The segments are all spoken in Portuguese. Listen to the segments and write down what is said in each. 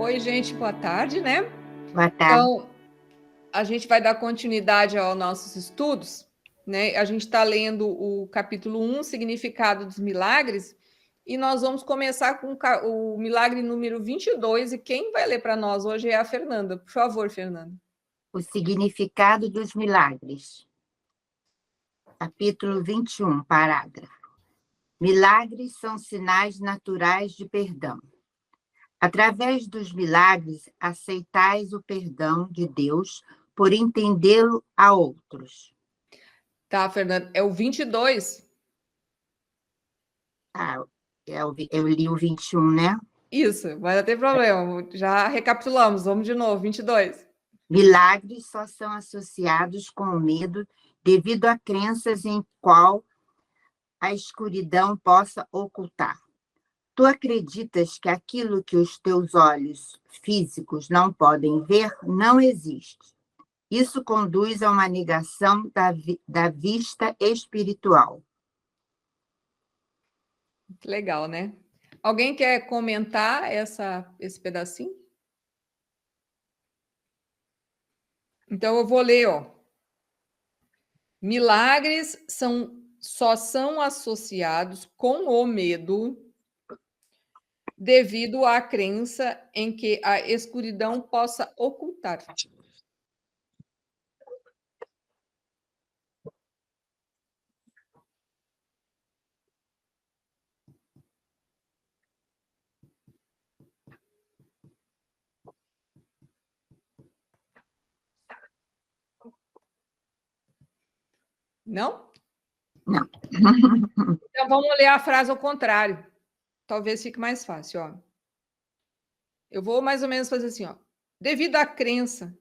Oi, gente, boa tarde, né? Boa tarde. Então, a gente vai dar continuidade aos nossos estudos, né? A gente está lendo o capítulo 1, Significado dos Milagres, e nós vamos começar com o milagre número 22, e quem vai ler para nós hoje é a Fernanda. Por favor, Fernanda. O significado dos milagres. Capítulo 21, parágrafo. Milagres são sinais naturais de perdão. Através dos milagres, aceitais o perdão de Deus por entendê-lo a outros. Tá, Fernanda, é o 22? Ah, eu li o 21, né? Isso, mas não tem problema. Já recapitulamos, vamos de novo, 22. Milagres só são associados com o medo devido a crenças em qual a escuridão possa ocultar. Tu acreditas que aquilo que os teus olhos físicos não podem ver não existe. Isso conduz a uma negação da vista espiritual. Legal, né? Alguém quer comentar esse pedacinho? Então eu vou ler, ó. Milagres só são associados com o medo devido à crença em que a escuridão possa ocultar. Não? Não. Então vamos ler a frase ao contrário. Talvez fique mais fácil, ó. Eu vou mais ou menos fazer assim, ó. Devido à crença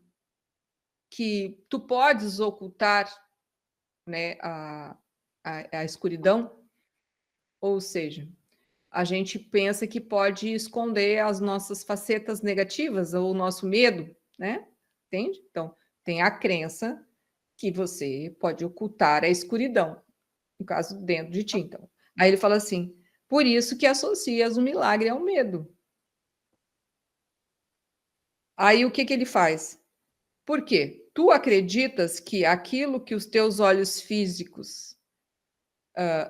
que tu podes ocultar, né, a escuridão, ou seja, a gente pensa que pode esconder as nossas facetas negativas ou o nosso medo, né? Entende? Então, tem a crença que você pode ocultar a escuridão, no caso, dentro de ti. Então, aí ele fala assim: por isso que associas o milagre ao medo. Aí o que ele faz? Por quê? Tu acreditas que aquilo que os teus olhos físicos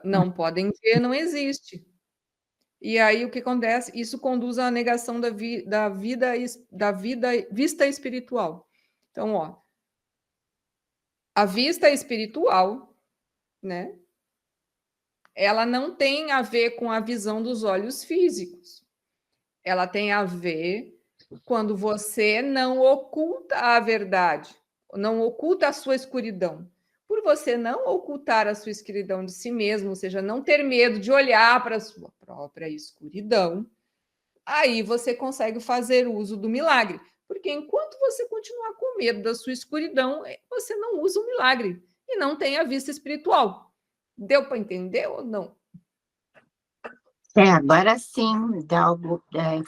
não podem ver não existe. E aí o que acontece? Isso conduz à negação da vida vista espiritual. Então, ó, a vista espiritual, né? Ela não tem a ver com a visão dos olhos físicos. Ela tem a ver quando você não oculta a verdade, não oculta a sua escuridão. Por você não ocultar a sua escuridão de si mesmo, ou seja, não ter medo de olhar para a sua própria escuridão, aí você consegue fazer uso do milagre. Porque enquanto você continuar com medo da sua escuridão, você não usa o milagre e não tem a vista espiritual. Deu para entender ou não? Agora sim,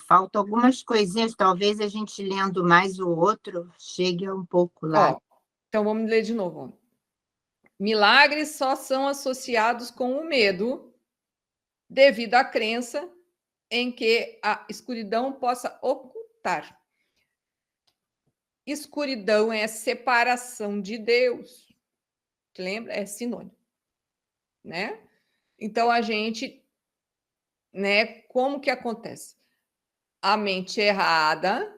falta algumas coisinhas, talvez a gente lendo mais o outro chegue um pouco lá. Ó, então vamos ler de novo. Ó. Milagres só são associados com o medo devido à crença em que a escuridão possa ocultar. Escuridão é separação de Deus. Te lembra? É sinônimo, né? Então a gente, né, como que acontece? A mente errada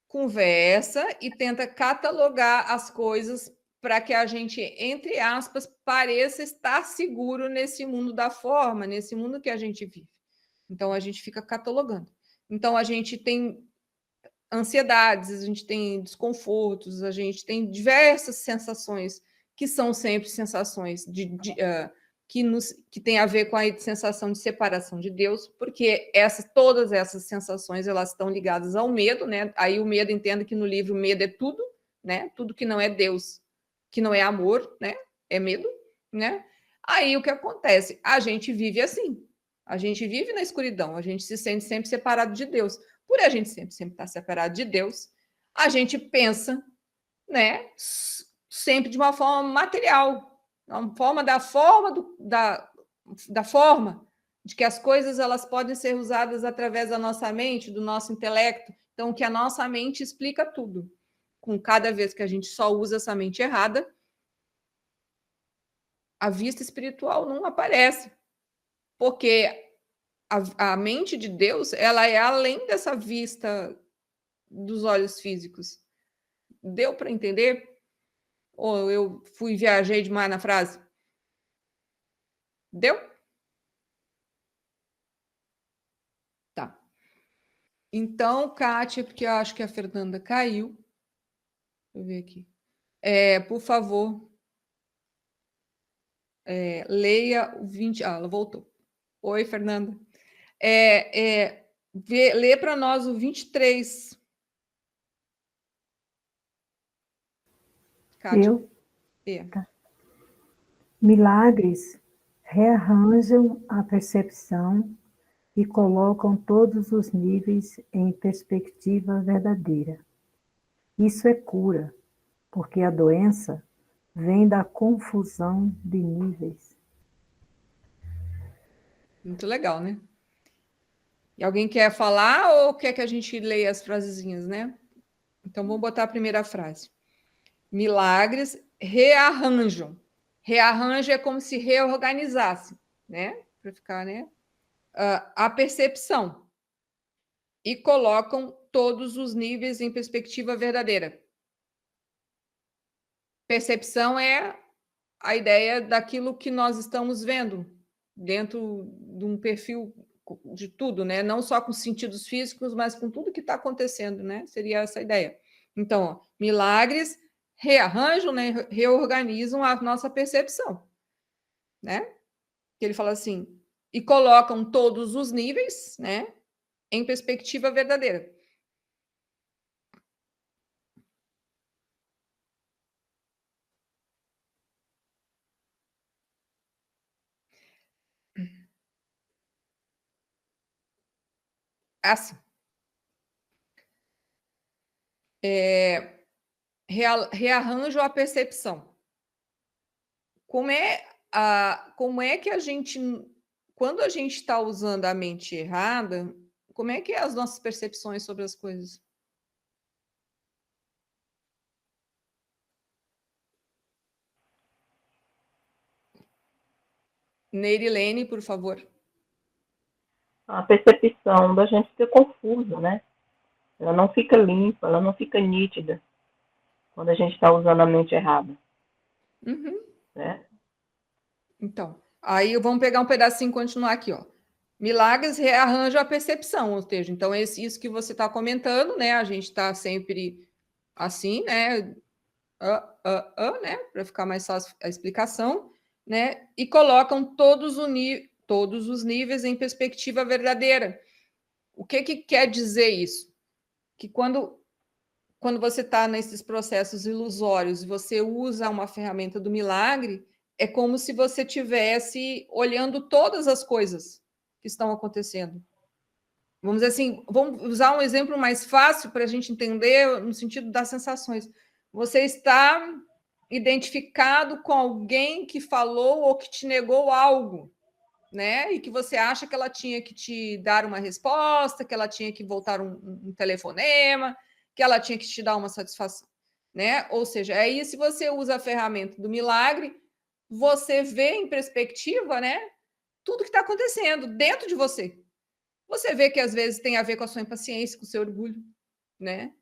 conversa e tenta catalogar as coisas para que a gente, entre aspas, pareça estar seguro nesse mundo da forma, nesse mundo que a gente vive. Então a gente fica catalogando. Então a gente tem ansiedades, a gente tem desconfortos, a gente tem diversas sensações que são sempre sensações que tem a ver com a sensação de separação de Deus, porque todas essas sensações elas estão ligadas ao medo, né? Aí o medo, entenda que no livro medo é tudo, né? Tudo que não é Deus, que não é amor, né? É medo, né? Aí o que acontece? A gente vive assim, a gente vive na escuridão, a gente se sente sempre separado de Deus. Por a gente sempre estar separado de Deus, a gente pensa, né? Sempre de uma forma material, uma forma da forma de que as coisas elas podem ser usadas através da nossa mente, do nosso intelecto. Então, que a nossa mente explica tudo. Com cada vez que a gente só usa essa mente errada, a vista espiritual não aparece. Porque a mente de Deus, ela é além dessa vista dos olhos físicos. Deu para entender? Ou eu viajei demais na frase? Deu? Tá. Então, Kátia, porque eu acho que a Fernanda caiu. Deixa eu ver aqui. Por favor, leia o 20. Ah, ela voltou. Oi, Fernanda. Lê para nós o 23. Kátia. Eu? Tá. Milagres rearranjam a percepção e colocam todos os níveis em perspectiva verdadeira. Isso é cura, porque a doença vem da confusão de níveis. Muito legal, né? E alguém quer falar ou quer que a gente leia as frasezinhas, né? Então, vamos botar a primeira frase. Milagres rearranjam. Rearranja é como se reorganizasse, né? Para ficar, né? A percepção. E colocam todos os níveis em perspectiva verdadeira. Percepção é a ideia daquilo que nós estamos vendo dentro de um perfil de tudo, né? Não só com sentidos físicos, mas com tudo que está acontecendo, né? Seria essa a ideia. Então, ó, milagres rearranjam, né? Reorganizam a nossa percepção, né? Que ele fala assim, e colocam todos os níveis, né? Em perspectiva verdadeira. Assim. Rearranjo a percepção. Como é que a gente, quando a gente está usando a mente errada, como é que é as nossas percepções sobre as coisas? Neirilene, por favor. A percepção da gente fica confusa, né? Ela não fica limpa, ela não fica nítida quando a gente está usando a mente errada. Uhum. Né? Então, aí vamos pegar um pedacinho e continuar aqui, ó. Milagres rearranjam a percepção, ou seja, então isso que você está comentando, né? A gente está sempre assim, né? Né? Para ficar mais fácil a explicação, né? E colocam todos os níveis em perspectiva verdadeira. O que quer dizer isso? Que quando você está nesses processos ilusórios e você usa uma ferramenta do milagre, é como se você tivesse olhando todas as coisas que estão acontecendo. Vamos dizer assim, vamos usar um exemplo mais fácil para a gente entender no sentido das sensações. Você está identificado com alguém que falou ou que te negou algo, né? E que você acha que ela tinha que te dar uma resposta, que ela tinha que voltar um telefonema, que ela tinha que te dar uma satisfação, né? Ou seja, aí se você usa a ferramenta do milagre, você vê em perspectiva, né? Tudo que está acontecendo dentro de você. Você vê que às vezes tem a ver com a sua impaciência, com o seu orgulho, né?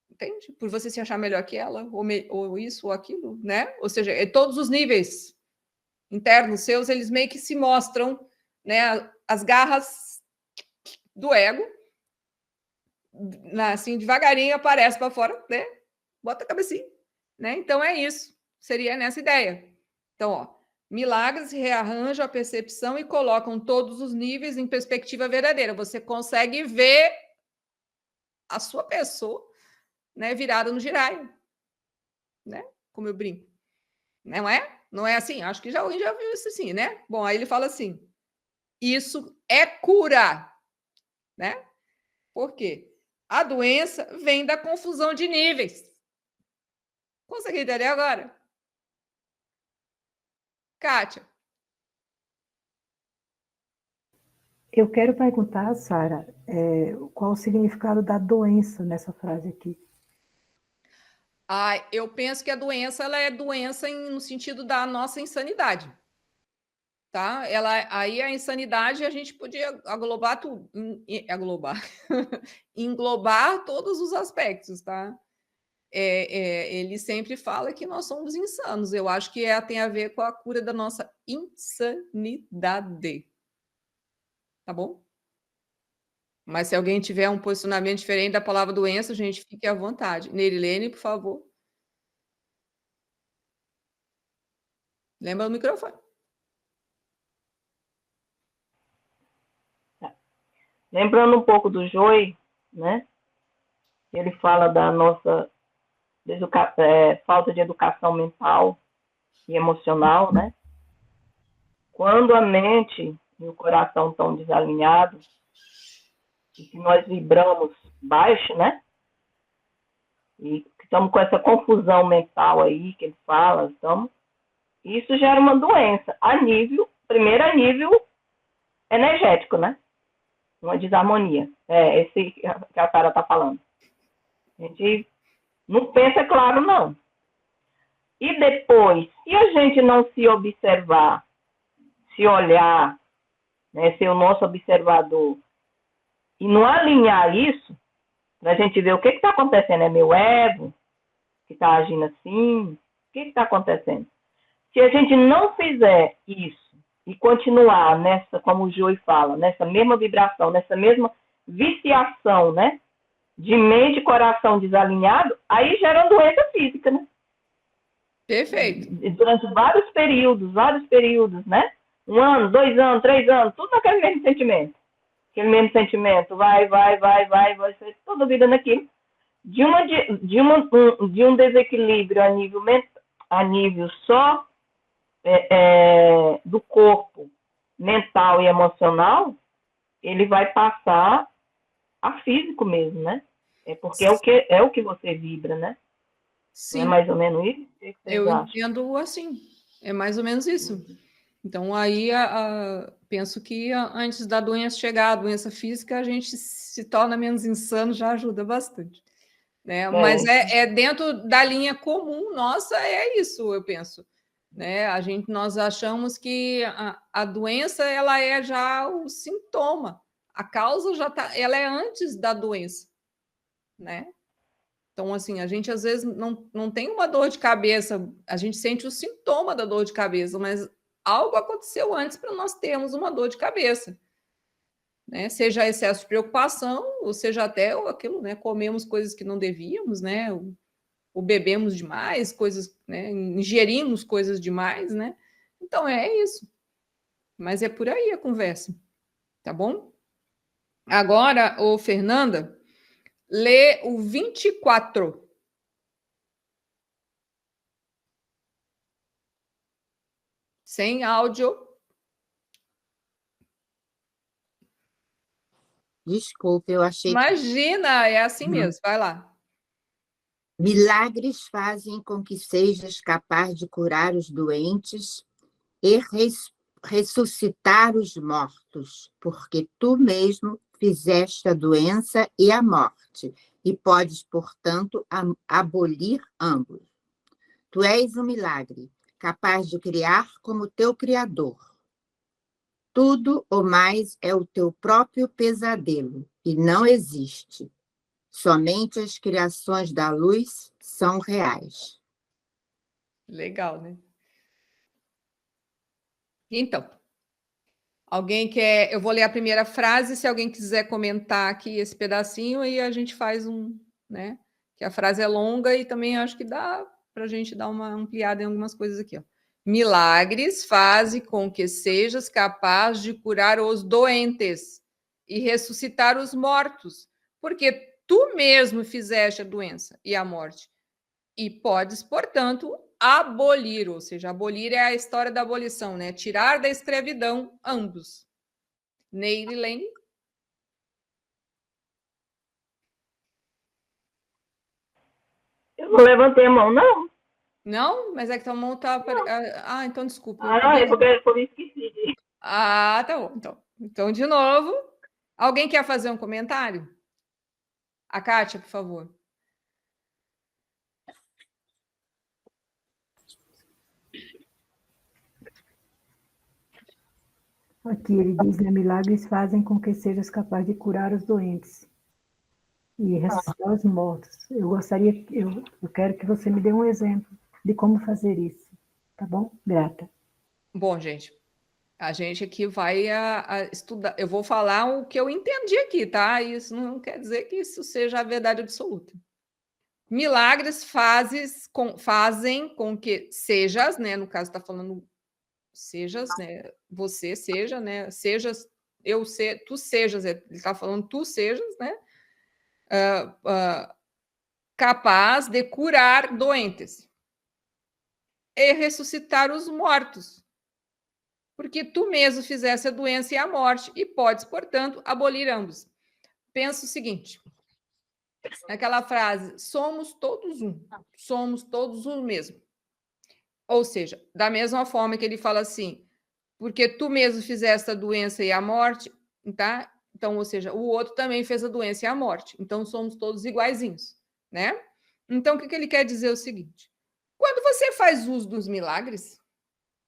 Entende? Por você se achar melhor que ela, ou isso, ou aquilo, né? Ou seja, todos os níveis internos seus, eles meio que se mostram, né? As garras do ego, assim, devagarinho aparece para fora, né? Bota a cabecinha, né? Então é isso. Seria nessa ideia. Então, ó, milagres rearranjam a percepção e colocam todos os níveis em perspectiva verdadeira. Você consegue ver a sua pessoa, né, virada no giraia, né? Como eu brinco. Não é? Não é assim? Acho que já viu isso assim, né? Bom, aí ele fala assim: isso é cura, né? Por quê? A doença vem da confusão de níveis. Consegue entender agora? Kátia. Eu quero perguntar, Sara, qual o significado da doença nessa frase aqui? Eu penso que a doença, ela é doença no sentido da nossa insanidade. Tá? Aí a insanidade a gente podia aglobar tudo, englobar todos os aspectos, tá? Ele sempre fala que nós somos insanos. Eu acho que tem a ver com a cura da nossa insanidade. Tá bom? Mas se alguém tiver um posicionamento diferente da palavra doença, gente, fique à vontade. Nerilene, por favor. Lembra o microfone. Lembrando um pouco do Joy, né? Ele fala da nossa falta de educação mental e emocional, né? Quando a mente e o coração estão desalinhados, e que nós vibramos baixo, né? E estamos com essa confusão mental aí que ele fala, isso gera uma doença primeiro a nível energético, né? Uma desarmonia. Esse que a Sara está falando. A gente não pensa claro, não. E depois, se a gente não se observar, se olhar, né, ser o nosso observador, e não alinhar isso, para a gente ver o que está acontecendo. É meu ego que está agindo assim? O que está acontecendo? Se a gente não fizer isso e continuar nessa, como o Joey fala, nessa mesma vibração, nessa mesma viciação, né? De mente e coração desalinhado, aí gera uma doença física, né? Perfeito. Durante vários períodos, né? 1 ano, 2 anos, 3 anos, tudo naquele mesmo sentimento. Aquele mesmo sentimento, vai ser toda a vida naquilo. De um desequilíbrio a nível só do corpo, mental e emocional, ele vai passar a físico mesmo, né? Porque é o que você vibra, né? Sim. Não é mais ou menos isso? O que eu entendo assim. É mais ou menos isso. Então, aí, penso que antes da doença chegar, a doença física, a gente se torna menos insano, já ajuda bastante. Né? Mas dentro da linha comum nossa, é isso, eu penso. Né? Nós achamos que a doença ela é já o sintoma. A causa ela é antes da doença. Né? Então, assim, a gente às vezes não tem uma dor de cabeça, a gente sente o sintoma da dor de cabeça, mas algo aconteceu antes para nós termos uma dor de cabeça. Né? Seja excesso de preocupação, ou seja até aquilo, né? Comemos coisas que não devíamos, né? Ou bebemos demais, coisas, né? Ingerimos coisas demais, né? Então é isso. Mas é por aí a conversa, tá bom? Agora, Fernanda, lê o 24. Sem áudio. Desculpe, eu achei. Imagina, é assim mesmo. Vai lá. Milagres fazem com que sejas capaz de curar os doentes e ressuscitar os mortos, porque tu mesmo fizeste a doença e a morte, e podes, portanto, abolir ambos. Tu és um milagre, capaz de criar como teu Criador. Tudo o mais é o teu próprio pesadelo, e não existe. Somente as criações da luz são reais. Legal, né? Então, alguém quer... Eu vou ler a primeira frase, se alguém quiser comentar aqui esse pedacinho, aí a gente faz né? Que a frase é longa e também acho que dá para a gente dar uma ampliada em algumas coisas aqui, ó. Milagres fazem com que sejas capaz de curar os doentes e ressuscitar os mortos, porque tu mesmo fizeste a doença e a morte. E podes, portanto, abolir, ou seja, abolir é a história da abolição, né? Tirar da escravidão ambos. Neilene? Eu não levantei a mão, não. Não? Mas é que tua mão tá... então desculpa. É porque eu esqueci. Tá bom, então. Então, de novo, alguém quer fazer um comentário? A Kátia, por favor. Aqui ele diz, né, milagres fazem com que sejas capaz de curar os doentes e ressuscitar os mortos. Eu quero que você me dê um exemplo de como fazer isso, tá bom? Grata. Bom, gente, a gente aqui vai a estudar. Eu vou falar o que eu entendi aqui, tá? Isso não quer dizer que isso seja a verdade absoluta. Milagres fazem com que sejas, né? No caso, está falando sejas, né? Você seja, né? Sejas, eu ser, tu sejas, ele está falando tu sejas, né? Capaz de curar doentes e ressuscitar os mortos, porque tu mesmo fizesse a doença e a morte e podes, portanto, abolir ambos. Pensa o seguinte, aquela frase, somos todos o mesmo. Ou seja, da mesma forma que ele fala assim, porque tu mesmo fizeste a doença e a morte, tá? Então, ou seja, o outro também fez a doença e a morte. Então, somos todos iguaizinhos, né? Então, o que ele quer dizer é o seguinte, quando você faz uso dos milagres,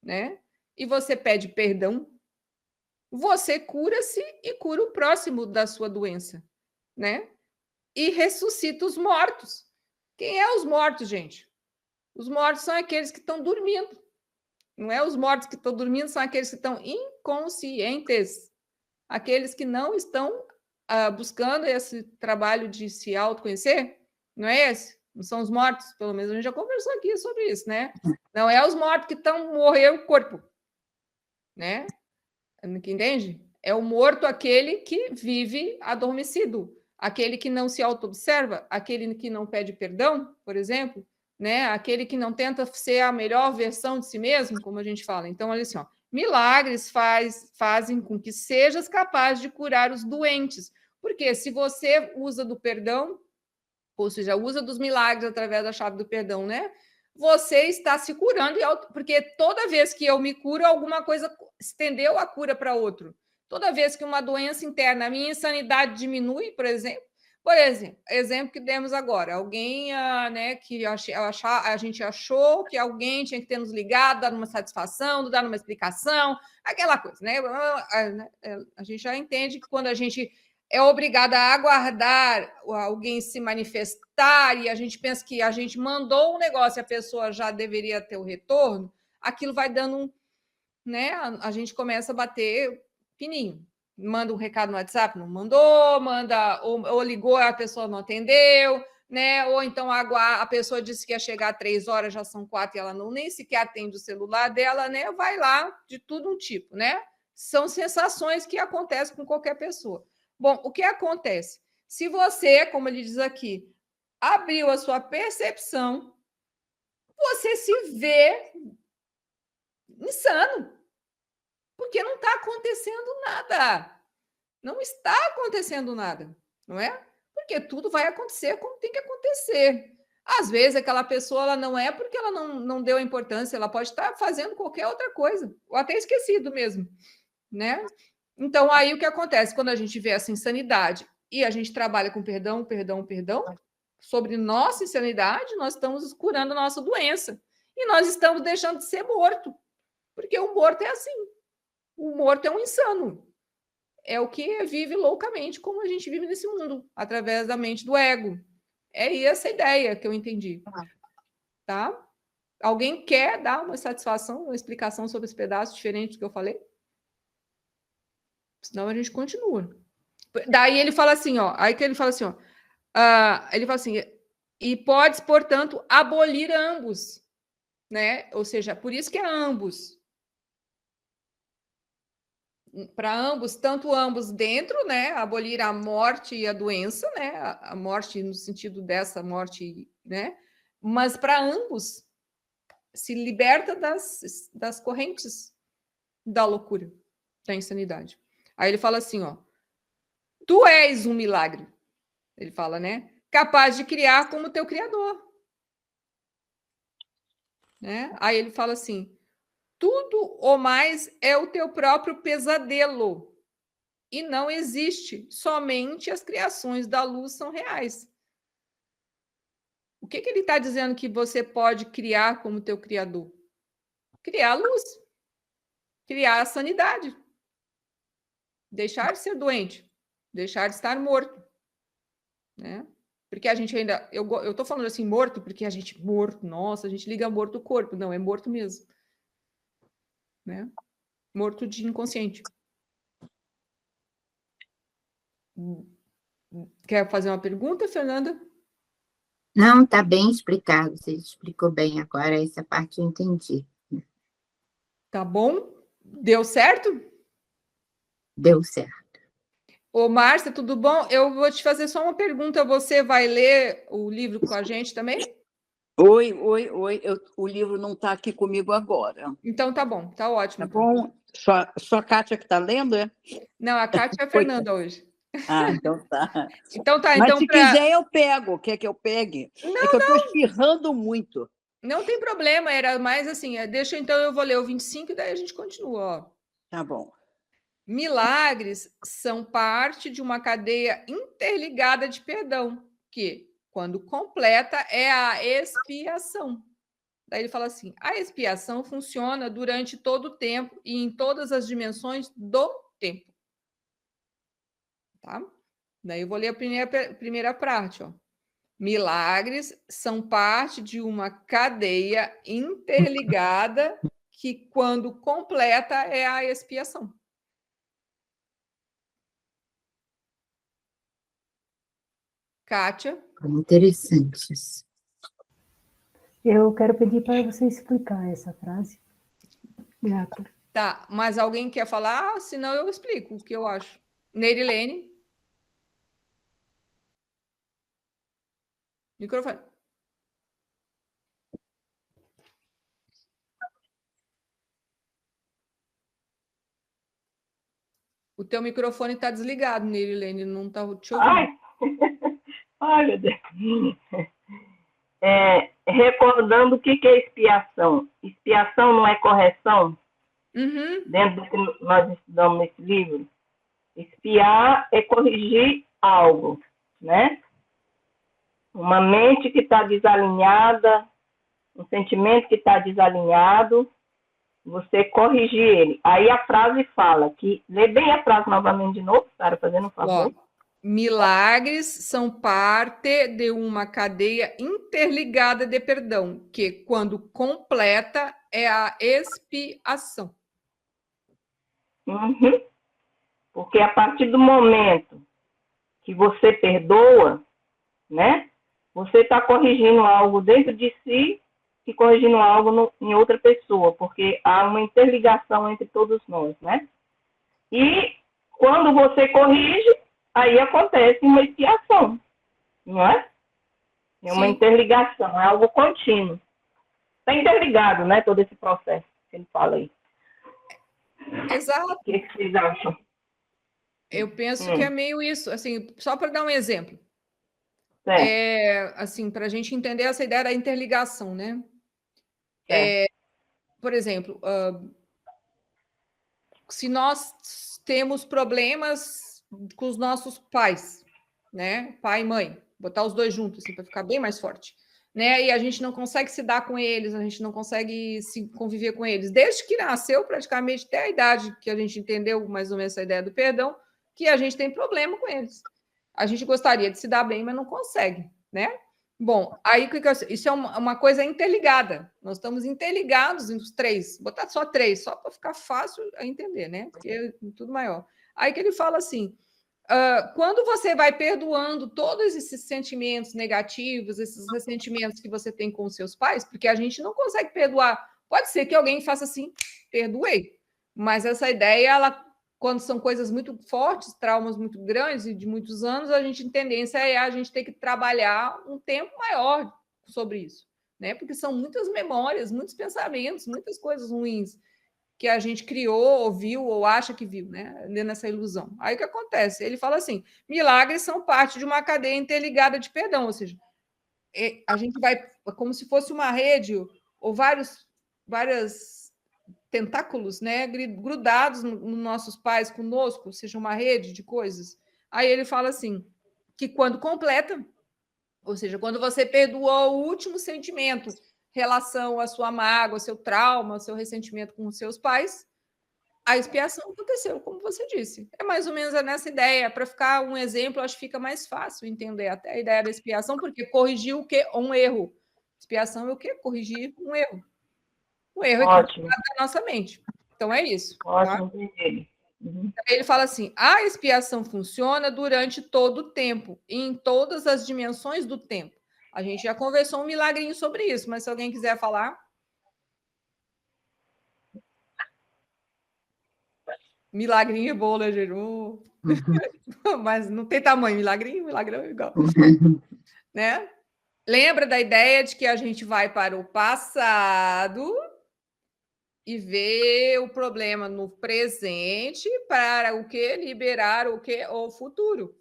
né? E você pede perdão, você cura-se e cura o próximo da sua doença, né? E ressuscita os mortos. Quem é os mortos, gente? Os mortos são aqueles que estão dormindo. Não é os mortos que estão dormindo, são aqueles que estão inconscientes. Aqueles que não estão buscando esse trabalho de se autoconhecer. Não é esse? Não são os mortos, pelo menos a gente já conversou aqui sobre isso, né? Não é os mortos que estão morrendo o corpo, né? Entende? É o morto aquele que vive adormecido, aquele que não se auto-observa, aquele que não pede perdão, por exemplo, né? Aquele que não tenta ser a melhor versão de si mesmo, como a gente fala. Então, olha assim, ó, milagres fazem com que sejas capaz de curar os doentes. Porque se você usa do perdão, ou seja, usa dos milagres através da chave do perdão, né? Você está se curando, porque toda vez que eu me curo, alguma coisa estendeu a cura para outro. Toda vez que uma doença interna, a minha insanidade diminui, por exemplo, exemplo que demos agora, alguém, né, que a gente achou que alguém tinha que ter nos ligado, dado uma satisfação, dado uma explicação, aquela coisa, né? A gente já entende que quando a gente é obrigada a aguardar alguém se manifestar e a gente pensa que a gente mandou um negócio e a pessoa já deveria ter o retorno, aquilo vai dando né? A gente começa a bater pininho. Manda um recado no WhatsApp, não mandou, ou ligou, a pessoa não atendeu, né? Ou então a pessoa disse que ia chegar às 3 horas, já são 4 e ela nem sequer atende o celular dela, né? Vai lá de tudo um tipo, né? São sensações que acontecem com qualquer pessoa. Bom, o que acontece? Se você, como ele diz aqui, abriu a sua percepção, você se vê insano, porque não está acontecendo nada. Não está acontecendo nada, não é? Porque tudo vai acontecer como tem que acontecer. Às vezes, aquela pessoa ela não é porque ela não deu a importância, ela pode estar fazendo qualquer outra coisa, ou até esquecido mesmo, né? Então, aí o que acontece? Quando a gente vê essa insanidade e a gente trabalha com perdão, sobre nossa insanidade, nós estamos curando a nossa doença. E nós estamos deixando de ser morto. Porque o morto é assim. O morto é um insano. É o que vive loucamente, como a gente vive nesse mundo, através da mente do ego. É essa a ideia que eu entendi. Tá? Alguém quer dar uma satisfação, uma explicação sobre esse pedaço diferente do que eu falei? Senão a gente continua. Daí ele fala assim, ó. Aí que ele fala assim, ó. Ele fala assim, e podes, portanto, abolir ambos, né? Ou seja, por isso que é ambos. Para ambos, tanto ambos dentro, né? Abolir a morte e a doença, né? A morte no sentido dessa morte, né? Mas para ambos se liberta das correntes da loucura, da insanidade. Aí ele fala assim, ó. Tu és um milagre, ele fala, né? Capaz de criar como teu criador. Né? Aí ele fala assim, tudo ou mais é o teu próprio pesadelo. e não existe. Somente as criações da luz são reais. O que ele está dizendo que você pode criar como teu criador? Criar a luz, criar a sanidade, deixar de ser doente, deixar de estar morto, né? Porque a gente ainda, eu tô falando assim morto porque a gente morto, nossa, a gente liga morto o corpo, não, é morto mesmo, né? Morto de inconsciente. Quer fazer uma pergunta, Fernanda? Não, está bem explicado. Você explicou bem agora, essa parte eu entendi. Tá bom? Deu certo? Deu certo. Ô, Márcia, tudo bom? Eu vou te fazer só uma pergunta. Você vai ler o livro com a gente também? Oi. O livro não está aqui comigo agora. Então tá bom, tá ótimo. Tá bom? Só a Kátia que está lendo, é? Não, a Kátia é a Fernanda hoje. Ah, então tá. Então tá, Mas então se quiser eu pego. Quer que eu pegue? É que eu estou espirrando muito. Não tem problema, era mais assim, deixa então eu vou ler o 25 e daí a gente continua, ó. Tá bom. Milagres são parte de uma cadeia interligada de perdão, que, quando completa, é a expiação. Daí ele fala assim: a expiação funciona durante todo o tempo e em todas as dimensões do tempo. Tá? Daí eu vou ler a primeira parte, ó. Milagres são parte de uma cadeia interligada que, quando completa, é a expiação. Kátia? Interessante isso. Eu quero pedir para você explicar essa frase. Grata. Tá, mas alguém quer falar? Senão eu explico o que eu acho. Neirilene? Microfone. O teu microfone está desligado, Neirilene, não está te ouvindo. Ai, meu Deus. Recordando o que é expiação. Expiação não é correção? Uhum. Dentro do que nós estudamos nesse livro. Expiar é corrigir algo, né? Uma mente que está desalinhada, um sentimento que está desalinhado, você corrigir ele. Aí a frase fala que... Lê bem a frase novamente de novo, Sara, fazendo um favor. Ó, milagres são parte de uma cadeia interligada de perdão, que, quando completa, é a expiação. Uhum. Porque a partir do momento que você perdoa, né? Você está corrigindo algo dentro de si e corrigindo algo em outra pessoa, porque há uma interligação entre todos nós, né? E quando você corrige, aí acontece uma expiação, não é? É uma interligação, é algo contínuo. Está interligado, né? Todo esse processo que ele fala aí. Exato. O que vocês acham? Eu penso que é meio isso, assim, só para dar um exemplo. Certo. Assim, para a gente entender essa ideia da interligação, né? Por exemplo, se nós temos problemas com os nossos pais, né? Pai e mãe, botar os dois juntos, assim, para ficar bem mais forte, né? E a gente não consegue se dar com eles, a gente não consegue se conviver com eles, desde que nasceu, praticamente até a idade que a gente entendeu mais ou menos essa ideia do perdão, que a gente tem problema com eles. A gente gostaria de se dar bem, mas não consegue, né? Bom, aí isso é uma coisa interligada. Nós estamos interligados os três. Vou botar só três, só para ficar fácil a entender, né? Porque é tudo maior. Aí que ele fala assim: quando você vai perdoando todos esses sentimentos negativos, esses ressentimentos que você tem com os seus pais, porque a gente não consegue perdoar. Pode ser que alguém faça assim, perdoei. Mas essa ideia, ela, quando são coisas muito fortes, traumas muito grandes e de muitos anos, a gente tem tendência a gente ter que trabalhar um tempo maior sobre isso, né? Porque são muitas memórias, muitos pensamentos, muitas coisas ruins que a gente criou, ouviu ou acha que viu, né? Nessa ilusão. Aí o que acontece? Ele fala assim: milagres são parte de uma cadeia interligada de perdão, ou seja, a gente vai como se fosse uma rede ou várias tentáculos, né, grudados nos nossos pais, conosco, ou seja, uma rede de coisas. Aí ele fala assim, que quando completa, ou seja, quando você perdoou o último sentimento, relação à sua mágoa, ao seu trauma, ao seu ressentimento com os seus pais, a expiação aconteceu, como você disse. É mais ou menos nessa ideia. Para ficar um exemplo, acho que fica mais fácil entender até a ideia da expiação, porque corrigir o quê? Um erro. Expiação é o quê? Corrigir um erro. Um erro Ótimo, equivocado da nossa mente. Então, é isso. Tá? ótimo, entendi. Uhum. Ele fala assim, a expiação funciona durante todo o tempo, e em todas as dimensões do tempo. A gente já conversou um milagrinho sobre isso, mas se alguém quiser falar... Milagrinho é bom, né, Geru? Mas não tem tamanho, milagrinho, milagrão é igual. Né? Lembra da ideia de que a gente vai para o passado e vê o problema no presente para o que? Liberar o que? O futuro.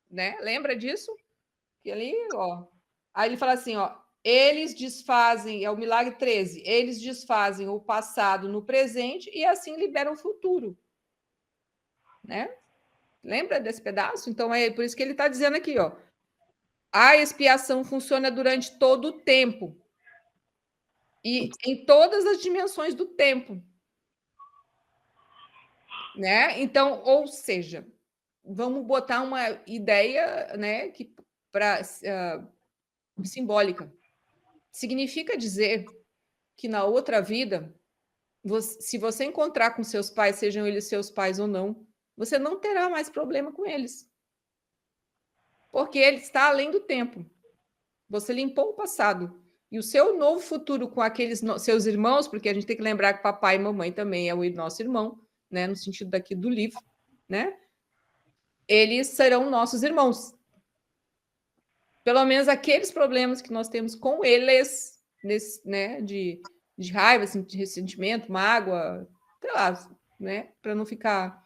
Né? Lembra disso? Que ali, ó. Aí ele fala assim, ó, eles desfazem, é o milagre 13, eles desfazem o passado no presente e assim liberam o futuro. Né? Lembra desse pedaço? Então é por isso que ele está dizendo aqui, ó. A expiação funciona durante todo o tempo e em todas as dimensões do tempo, né? Então, ou seja, vamos botar uma ideia, né, que para simbólica. Significa dizer que na outra vida, se você encontrar com seus pais, sejam eles seus pais ou não, você não terá mais problema com eles. Porque ele está além do tempo. Você limpou o passado. E o seu novo futuro com aqueles seus irmãos, porque a gente tem que lembrar que papai e mamãe também é o nosso irmão, né, no sentido daqui do livro, né? Eles serão nossos irmãos. Pelo menos aqueles problemas que nós temos com eles, né, de raiva, assim, de ressentimento, mágoa, sei lá, né, para não ficar...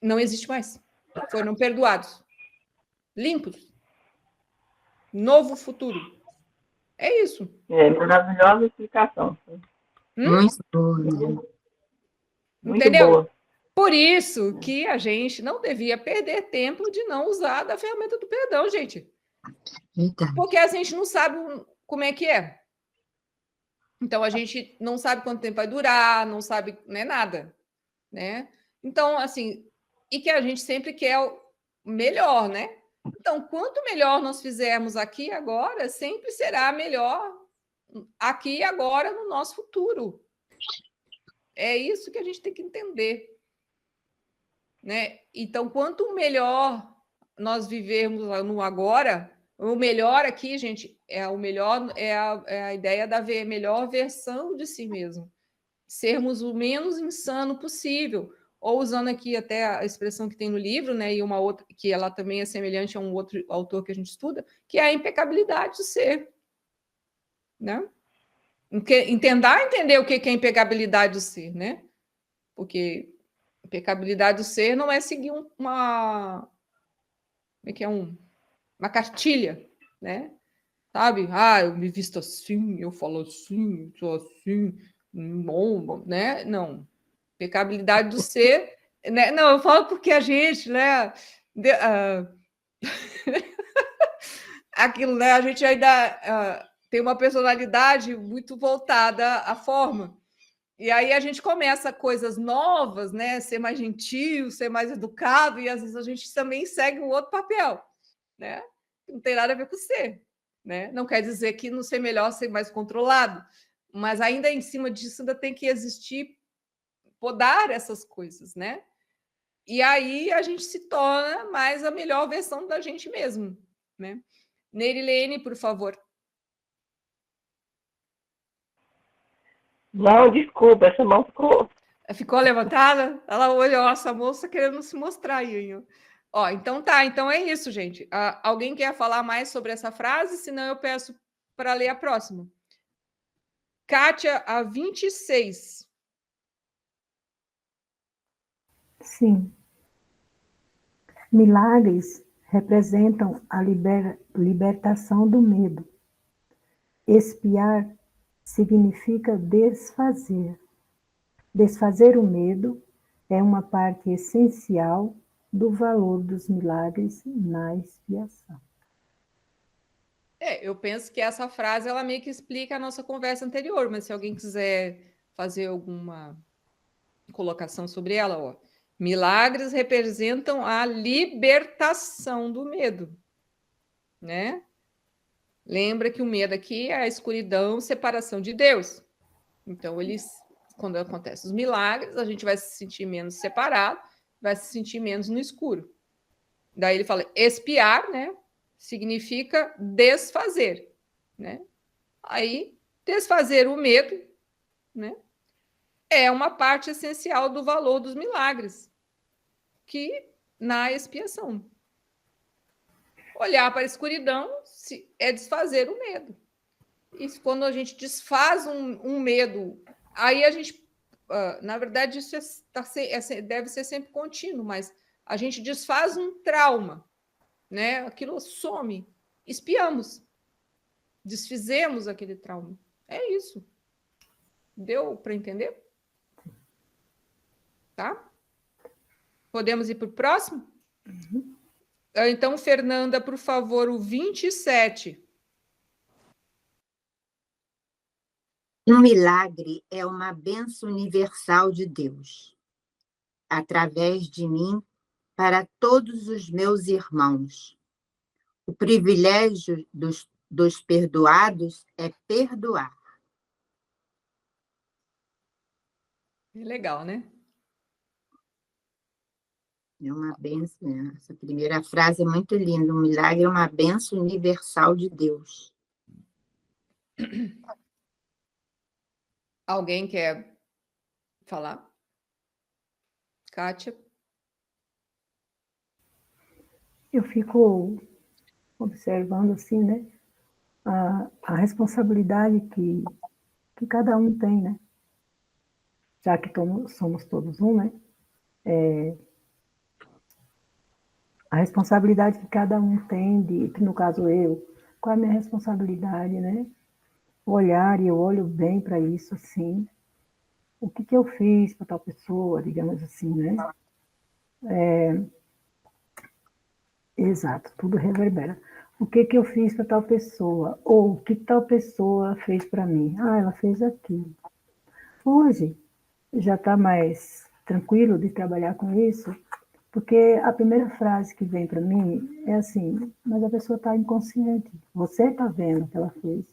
Não existe mais. Foram perdoados. Limpos. Novo futuro. É isso. É, maravilhosa explicação. Muito bom. Muito Entendeu? boa. Por isso que a gente não devia perder tempo de não usar da ferramenta do perdão, gente. Eita. Porque a gente não sabe como é que é. Então, a gente não sabe quanto tempo vai durar, não sabe, né, nada, né? Então, assim, e que a gente sempre quer o melhor, né? Então, quanto melhor nós fizermos aqui e agora, sempre será melhor aqui e agora no nosso futuro. É isso que a gente tem que entender, né? Então, quanto melhor nós vivermos no agora, o melhor aqui, gente, o melhor é a ideia da melhor versão de si mesmo. Sermos o menos insano possível. Ou usando aqui até a expressão que tem no livro, né? E uma outra, que ela também é semelhante a um outro autor que a gente estuda, que é a impecabilidade do ser. Né? Entender o que é impecabilidade do ser, né? Porque impecabilidade do ser não é seguir uma... Como é que é? Uma cartilha, né? Sabe? Ah, eu me visto assim, eu falo assim, sou assim, não, né? Não. Impecabilidade do ser, né? Não, eu falo porque a gente, né? Aquilo, né? A gente ainda tem uma personalidade muito voltada à forma. E aí a gente começa coisas novas, né? Ser mais gentil, ser mais educado, e às vezes a gente também segue um outro papel, né? Não tem nada a ver com ser, né? Não quer dizer que não ser melhor, ser mais controlado, mas ainda em cima disso ainda tem que existir, podar essas coisas, né? E aí a gente se torna mais a melhor versão da gente mesmo, né? Nerilene, por favor. Não, desculpa, essa mão ficou... Ficou levantada? Ela olha, nossa, a moça querendo se mostrar aí. Ó, então tá, então é isso, gente. Alguém quer falar mais sobre essa frase? Senão eu peço para ler a próxima. Kátia, a 26. Sim. Milagres representam a libertação do medo. Expiar significa desfazer. Desfazer o medo é uma parte essencial do valor dos milagres na expiação. Eu penso que essa frase ela meio que explica a nossa conversa anterior, mas se alguém quiser fazer alguma colocação sobre ela, ó. Milagres representam a libertação do medo, né? Lembra que o medo aqui é a escuridão, separação de Deus. Então, quando acontecem os milagres, a gente vai se sentir menos separado, vai se sentir menos no escuro. Daí ele fala, expiar, né? Significa desfazer, né? Aí, desfazer o medo, né? É uma parte essencial do valor dos milagres, que na expiação. Olhar para a escuridão é desfazer o medo. E quando a gente desfaz um medo, aí a gente, na verdade, isso deve ser sempre contínuo, mas a gente desfaz um trauma, né? Aquilo some, expiamos, desfizemos aquele trauma. É isso. Deu para entender? Tá? Podemos ir para o próximo? Uhum. Então, Fernanda, por favor, o 27. Um milagre é uma bênção universal de Deus, através de mim, para todos os meus irmãos. O privilégio dos perdoados é perdoar. É legal, né? É uma bênção, né? Essa primeira frase é muito linda. Um milagre é uma bênção universal de Deus. Alguém quer falar? Kátia? Eu fico observando, assim, né, a responsabilidade que cada um tem, né? Já que somos todos um, né? A responsabilidade que cada um tem, que no caso eu, qual é a minha responsabilidade, né? Olhar, e eu olho bem para isso, assim, o que eu fiz para tal pessoa, digamos assim, né? Exato, tudo reverbera. O que eu fiz para tal pessoa? Ou o que tal pessoa fez para mim? Ah, ela fez aquilo. Hoje, já está mais tranquilo de trabalhar com isso, porque a primeira frase que vem para mim é assim, mas a pessoa está inconsciente. Você está vendo o que ela fez,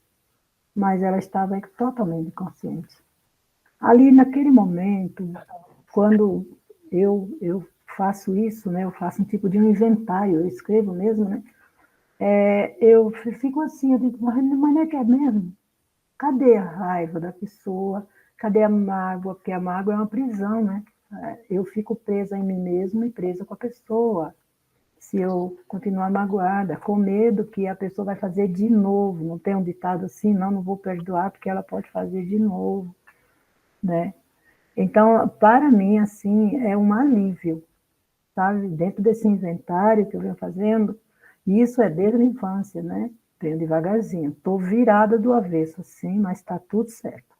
mas ela estava totalmente inconsciente. Ali, naquele momento, quando eu faço isso, né, eu faço um tipo de um inventário, eu escrevo mesmo, né, eu fico assim, eu digo, mas não é que é mesmo? Cadê a raiva da pessoa? Cadê a mágoa? Porque a mágoa é uma prisão, né? Eu fico presa em mim mesma e presa com a pessoa. Se eu continuar magoada, com medo que a pessoa vai fazer de novo. Não tem um ditado assim, não vou perdoar porque ela pode fazer de novo, né? Então, para mim, assim, é um alívio, sabe? Dentro desse inventário que eu venho fazendo, e isso é desde a infância, né? Venho devagarzinho. Estou virada do avesso, assim, mas está tudo certo,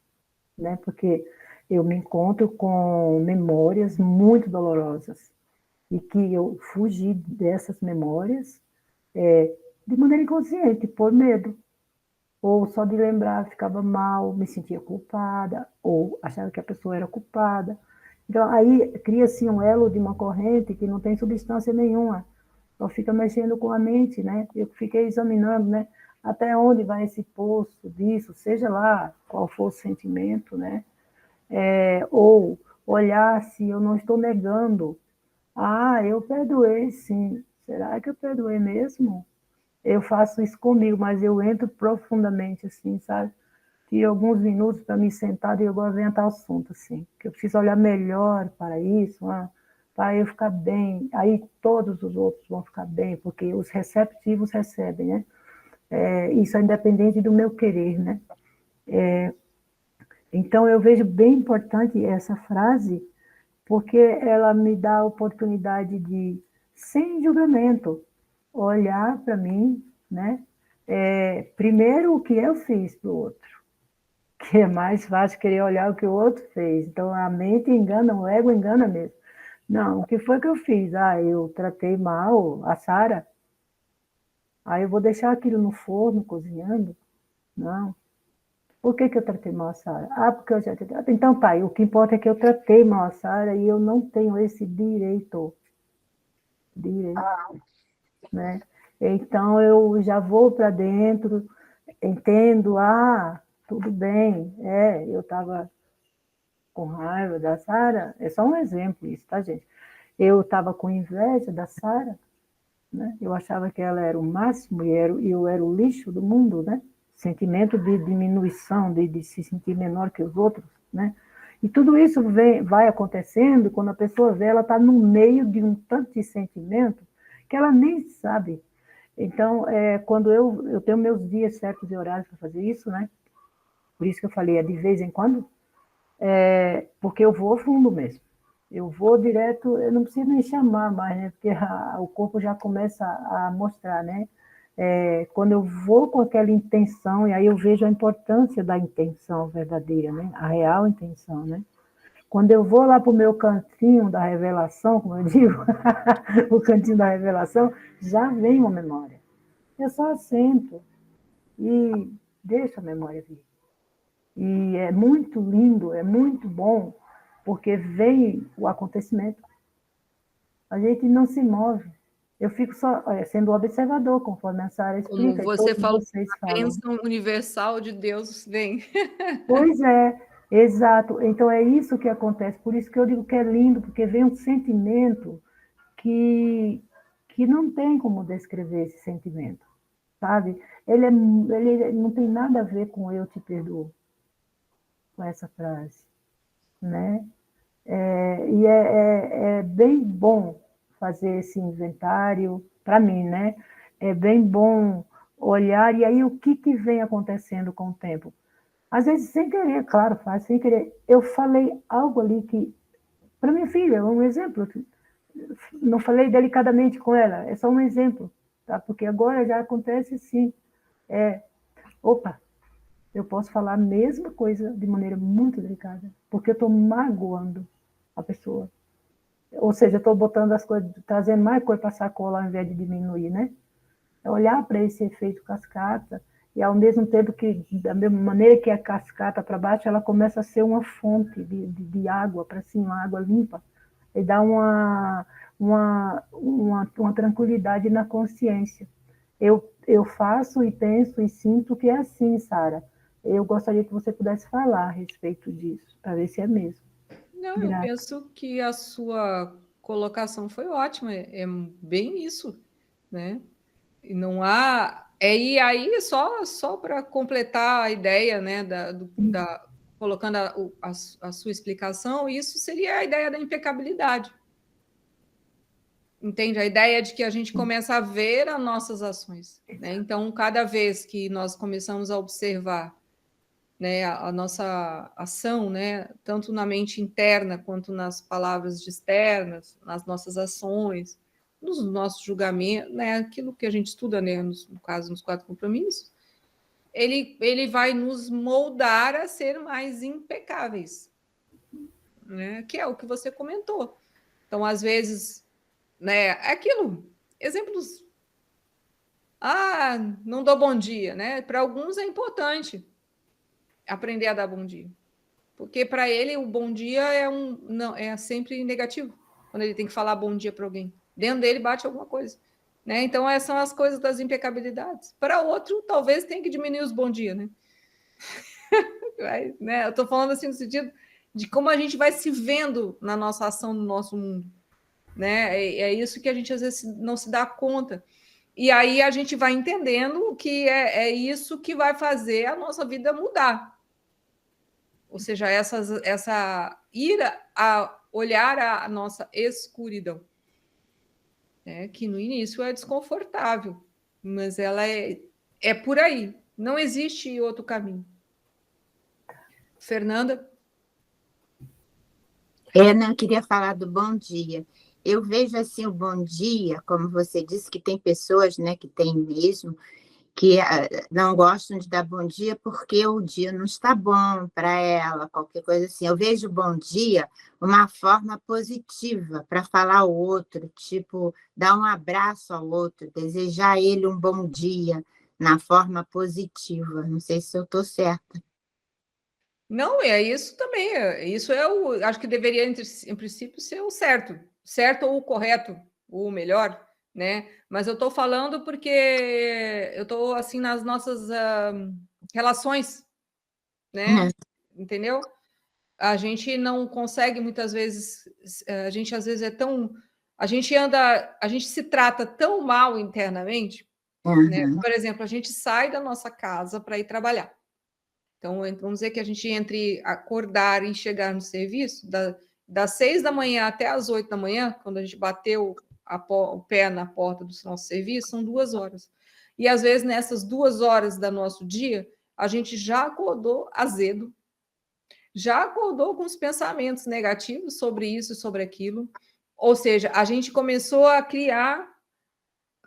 né? Porque eu me encontro com memórias muito dolorosas e que eu fugi dessas memórias de maneira inconsciente, por medo. Ou só de lembrar ficava mal, me sentia culpada, ou achava que a pessoa era culpada. Então, aí cria-se um elo de uma corrente que não tem substância nenhuma, só fica mexendo com a mente, né? Eu fiquei examinando, né? Até onde vai esse poço disso, seja lá qual for o sentimento, né? Ou olhar se eu não estou negando. Ah, eu perdoei, sim. Será que eu perdoei mesmo? Eu faço isso comigo, mas eu entro profundamente, assim, sabe? Tiro alguns minutos para me sentar e eu gosto de entrar assunto, assim, que eu preciso olhar melhor para isso, para eu ficar bem. Aí todos os outros vão ficar bem, porque os receptivos recebem, né? Isso é independente do meu querer, né? Então, eu vejo bem importante essa frase, porque ela me dá a oportunidade de, sem julgamento, olhar para mim, né? Primeiro, o que eu fiz para o outro, que é mais fácil querer olhar o que o outro fez. Então, a mente engana, o ego engana mesmo. Não, o que foi que eu fiz? Eu tratei mal a Sara. Eu vou deixar aquilo no forno, cozinhando? Não. Por que eu tratei mal a Sara? Porque eu já... Então, pai, o que importa é que eu tratei mal a Sara e eu não tenho esse direito. Né? Então, eu já vou para dentro, entendo, tudo bem, eu estava com raiva da Sara, é só um exemplo isso, tá, gente? Eu estava com inveja da Sara, né? Eu achava que ela era o máximo e eu era o lixo do mundo, né? Sentimento de diminuição, de se sentir menor que os outros, né? E tudo isso vai acontecendo quando a pessoa vê, ela está no meio de um tanto de sentimento que ela nem sabe. Então, quando eu tenho meus dias certos e horários para fazer isso, né? Por isso que eu falei, de vez em quando, porque eu vou fundo mesmo. Eu vou direto, eu não preciso nem chamar mais, né? Porque o corpo já começa a mostrar, né? Quando eu vou com aquela intenção, e aí eu vejo a importância da intenção verdadeira, né? A real intenção, né? Quando eu vou lá para o meu cantinho da revelação, como eu digo, o cantinho da revelação, já vem uma memória. Eu só assento e deixo a memória vir. E é muito lindo, é muito bom, porque vem o acontecimento. A gente não se move. Eu fico só sendo observador, conforme a Sara explica. Como você falou, a bênção universal de Deus vem. Pois é, exato. Então é isso que acontece. Por isso que eu digo que é lindo, porque vem um sentimento que não tem como descrever esse sentimento, sabe? Ele não tem nada a ver com eu te perdoo, com essa frase, né? E é bem bom fazer esse inventário, para mim, né? É bem bom olhar, e aí o que vem acontecendo com o tempo? Às vezes, sem querer, claro, faz sem querer. Eu falei algo ali que, para minha filha, um exemplo, não falei delicadamente com ela, é só um exemplo, tá? Porque agora já acontece assim, opa, eu posso falar a mesma coisa de maneira muito delicada, porque eu estou magoando a pessoa. Ou seja, estou botando as coisas, trazendo mais coisa para a sacola ao invés de diminuir, né? É olhar para esse efeito cascata e, ao mesmo tempo que, da mesma maneira que a cascata para baixo, ela começa a ser uma fonte de água para cima, uma água limpa, e dá uma tranquilidade na consciência. Eu faço e penso e sinto que é assim, Sara. Eu gostaria que você pudesse falar a respeito disso, para ver se é mesmo. Não, eu penso que a sua colocação foi ótima, é bem isso, né? E não há. E aí, só para completar a ideia, né, colocando a sua explicação, isso seria a ideia da impecabilidade. Entende? A ideia de que a gente começa a ver as nossas ações, né? Então, cada vez que nós começamos a observar, né, a nossa ação, né, tanto na mente interna quanto nas palavras externas, nas nossas ações, nos nossos julgamentos, né, aquilo que a gente estuda, né, no caso, nos 4 compromissos, ele vai nos moldar a ser mais impecáveis, né, que é o que você comentou. Então, às vezes, né, aquilo, exemplos, não dou bom dia, né, para alguns é importante aprender a dar bom dia. Porque para ele o bom dia é sempre negativo. Quando ele tem que falar bom dia para alguém. Dentro dele bate alguma coisa. Né? Então, essas são as coisas das impecabilidades. Para outro, talvez tenha que diminuir os bom dia. Né? Eu estou falando assim no sentido de como a gente vai se vendo na nossa ação, no nosso mundo. Né? É isso que a gente às vezes não se dá conta. E aí a gente vai entendendo que é isso que vai fazer a nossa vida mudar. Ou seja, essa ira a olhar a nossa escuridão, né? Que no início é desconfortável, mas ela é por aí. Não existe outro caminho. Fernanda? Não queria falar do bom dia. Eu vejo assim o bom dia, como você disse, que tem pessoas, né, que tem mesmo, que não gostam de dar bom dia porque o dia não está bom para ela, qualquer coisa assim. Eu vejo bom dia uma forma positiva para falar ao outro, tipo, dar um abraço ao outro, desejar a ele um bom dia na forma positiva. Não sei se eu estou certa. Não, é isso também. Isso acho que deveria, em princípio, ser o certo ou o correto, ou o melhor, né? Mas eu estou falando porque eu estou assim nas nossas relações, né? Entendeu? A gente não consegue muitas vezes, a gente às vezes a gente se trata tão mal internamente, né? Por exemplo, a gente sai da nossa casa para ir trabalhar. Então, vamos dizer que a gente entre acordar e chegar no serviço, das 6 da manhã até as 8 da manhã, quando a gente bateu o pé na porta do nosso serviço, são 2 horas. E às vezes, nessas 2 horas do nosso dia, a gente já acordou azedo, já acordou com os pensamentos negativos sobre isso e sobre aquilo. Ou seja, a gente começou a criar,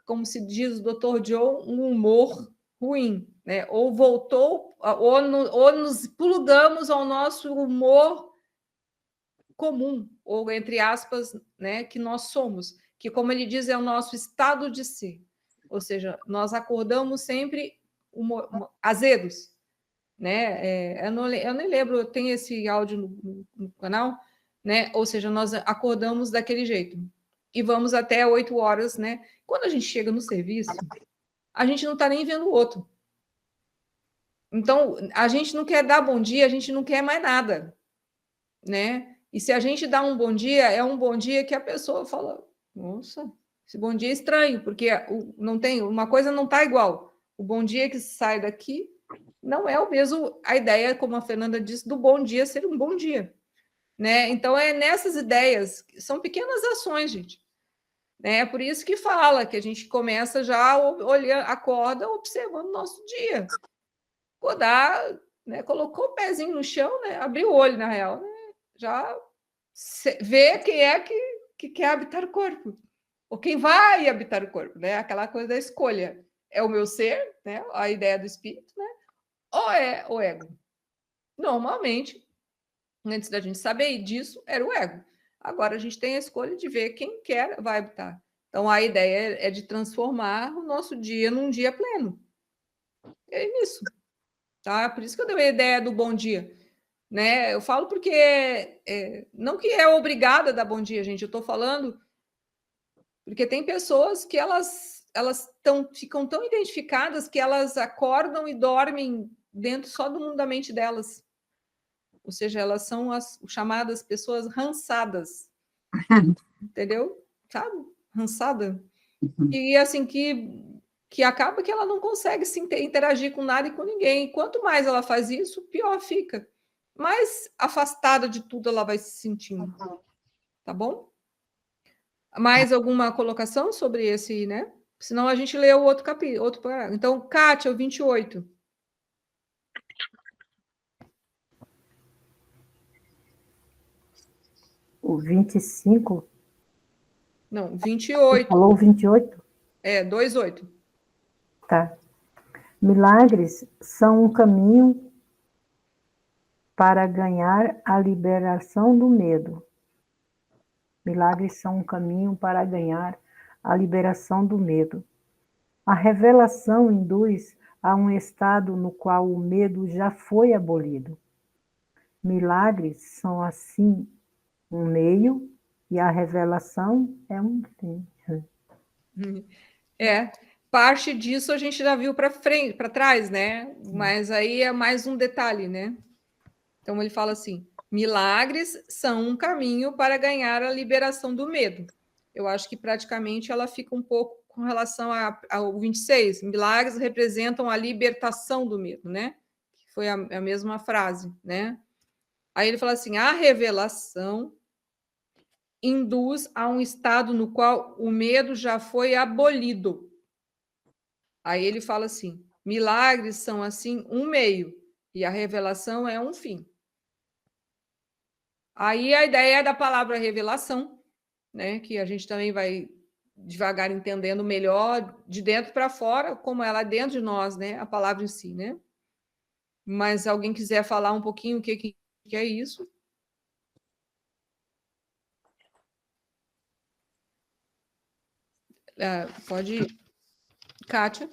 como se diz o Dr. Joe, um humor ruim, né? Ou nos plugamos ao nosso humor comum, ou entre aspas, né, que nós somos, que, como ele diz, é o nosso estado de ser. Ou seja, nós acordamos sempre azedos, né? Eu nem lembro, tem esse áudio no canal, né? Ou seja, nós acordamos daquele jeito e vamos até 8 horas, né? Quando a gente chega no serviço, a gente não está nem vendo o outro. Então, a gente não quer dar bom dia, a gente não quer mais nada, né? E se a gente dá um bom dia, é um bom dia que a pessoa fala, nossa, esse bom dia é estranho, porque não tem, uma coisa não está igual. O bom dia que sai daqui não é o mesmo, a ideia, como a Fernanda disse, do bom dia ser um bom dia, né? Então, é nessas ideias, são pequenas ações, gente. É por isso que fala que a gente começa já olhando, acorda observando o nosso dia. Acordar, né? Colocou o pezinho no chão, né? Abriu o olho, na real, né? Já vê quem é que quer habitar o corpo, ou quem vai habitar o corpo, né? Aquela coisa da escolha. É o meu ser, né? A ideia do espírito, né? Ou é o ego? Normalmente, antes da gente saber disso, era o ego. Agora a gente tem a escolha de ver quem quer vai habitar. Então a ideia é de transformar o nosso dia num dia pleno. É isso, tá? Por isso que eu dei a ideia do bom dia, né? Eu falo porque não que é obrigada a dar bom dia, gente. Eu estou falando porque tem pessoas que elas ficam tão identificadas que elas acordam e dormem dentro só do mundo da mente delas. Ou seja, elas são as chamadas pessoas rançadas. Entendeu? Sabe? Rançada. E assim, que acaba que ela não consegue se interagir com nada e com ninguém. Quanto mais ela faz isso, pior fica. Mais afastada de tudo ela vai se sentindo. Tá bom? Mais alguma colocação sobre esse, né? Senão a gente lê o outro capítulo, outro parágrafo. Então, Kátia, o 28. O 25? Não, Você 28. falou 28? 28. Tá. Milagres são um caminho para ganhar a liberação do medo. Milagres são um caminho para ganhar a liberação do medo. A revelação induz a um estado no qual o medo já foi abolido. Milagres são, assim, um meio e a revelação é um fim. Parte disso a gente já viu para frente, para trás, né? Mas aí é mais um detalhe, né? Então ele fala assim: milagres são um caminho para ganhar a liberação do medo. Eu acho que praticamente ela fica um pouco com relação ao 26. Milagres representam a libertação do medo, né? Que foi a mesma frase, né? Aí ele fala assim: a revelação induz a um estado no qual o medo já foi abolido. Aí ele fala assim: milagres são assim um meio e a revelação é um fim. Aí a ideia da palavra revelação, né, que a gente também vai devagar entendendo melhor de dentro para fora, como ela é dentro de nós, né? A palavra em si, né? Mas se alguém quiser falar um pouquinho o que é isso? Pode ir. Kátia?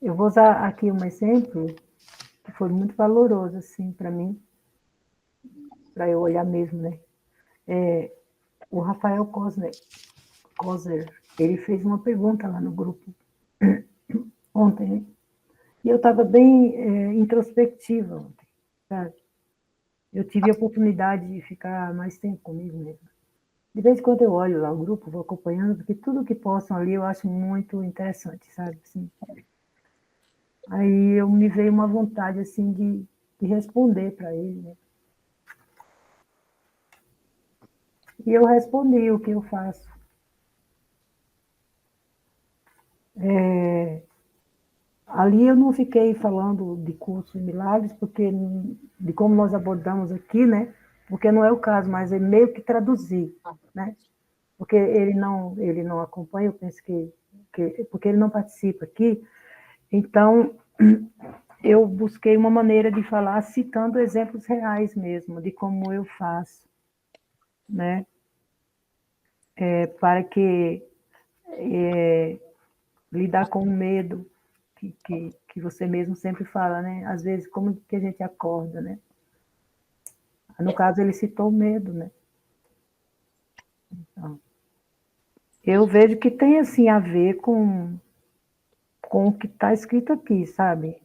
Eu vou usar aqui um exemplo que foi muito valoroso, assim, para mim, para eu olhar mesmo, né? O Rafael Koser, ele fez uma pergunta lá no grupo ontem, né? E eu estava bem introspectiva ontem, sabe? Eu tive a oportunidade de ficar mais tempo comigo mesmo. De vez em quando eu olho lá o grupo, vou acompanhando, porque tudo que postam ali eu acho muito interessante, sabe? Assim, aí eu me veio uma vontade assim de responder para ele, né? E eu respondi o que eu faço. Ali eu não fiquei falando de curso de milagres, porque de como nós abordamos aqui, né? Porque não é o caso, mas é meio que traduzir, né? Porque ele não acompanha, eu penso porque ele não participa aqui, então eu busquei uma maneira de falar citando exemplos reais mesmo, de como eu faço, né? Para que lidar com o medo que você mesmo sempre fala, né? Às vezes, como que a gente acorda, né? No caso, ele citou o medo, né? Então, eu vejo que tem, assim, a ver com o que está escrito aqui, sabe?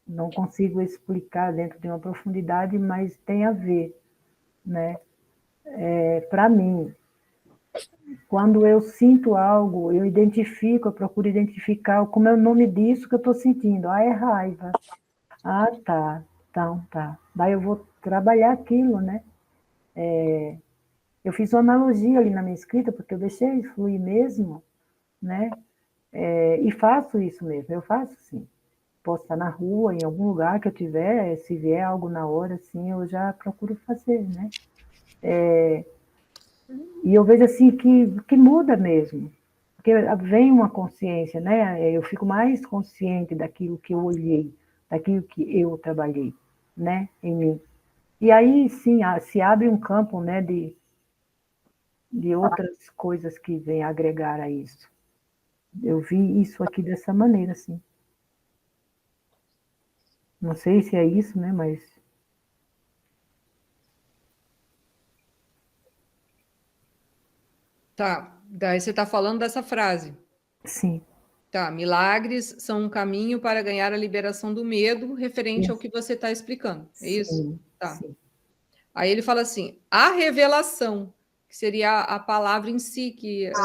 Não consigo explicar dentro de uma profundidade, mas tem a ver, né? Para mim, quando eu sinto algo, eu identifico, eu procuro identificar como é o nome disso que eu estou sentindo. Ah, é raiva. Ah, tá. Então, tá. Daí eu vou trabalhar aquilo, né? Eu fiz uma analogia ali na minha escrita, porque eu deixei fluir mesmo, né? E faço isso mesmo, eu faço sim. Posso estar na rua, em algum lugar que eu tiver, se vier algo na hora, assim, eu já procuro fazer, né? E eu vejo assim que muda mesmo, porque vem uma consciência, né? Eu fico mais consciente daquilo que eu olhei, daquilo que eu trabalhei, né, em mim. E aí, sim, se abre um campo, né, de outras coisas que vêm agregar a isso. Eu vi isso aqui dessa maneira, assim. Não sei se é isso, né, mas Tá. Daí você está falando dessa frase. sim. Tá. Milagres são um caminho para ganhar a liberação do medo, referente ao que você está explicando. É isso? Sim, Tá. sim. Aí ele fala assim: a revelação, que seria a palavra em si,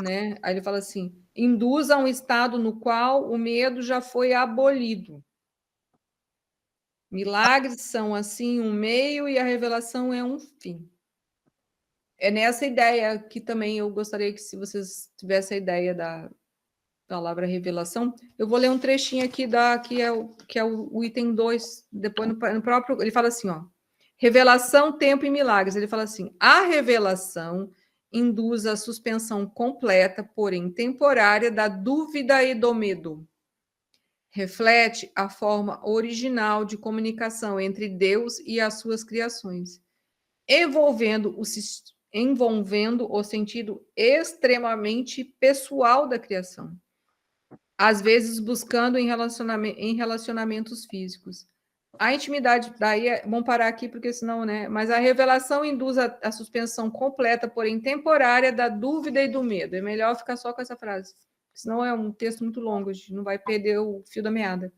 né? Aí ele fala assim: induz a um estado no qual o medo já foi abolido. Milagres são, assim, um meio e a revelação é um fim. É nessa ideia que também eu gostaria que, se vocês tivessem a ideia da palavra revelação, eu vou ler um trechinho aqui que é o item 2, depois no próprio, ele fala assim, ó, revelação, tempo e milagres. Ele fala assim: a revelação induz a suspensão completa, porém temporária, da dúvida e do medo. Reflete a forma original de comunicação entre Deus e as suas criações, envolvendo o sentido extremamente pessoal da criação, às vezes buscando em relacionamentos físicos. A intimidade, daí, vamos parar aqui, porque senão, né? Mas a revelação induz a suspensão completa, porém temporária, da dúvida e do medo. É melhor ficar só com essa frase, senão é um texto muito longo, a gente não vai perder o fio da meada.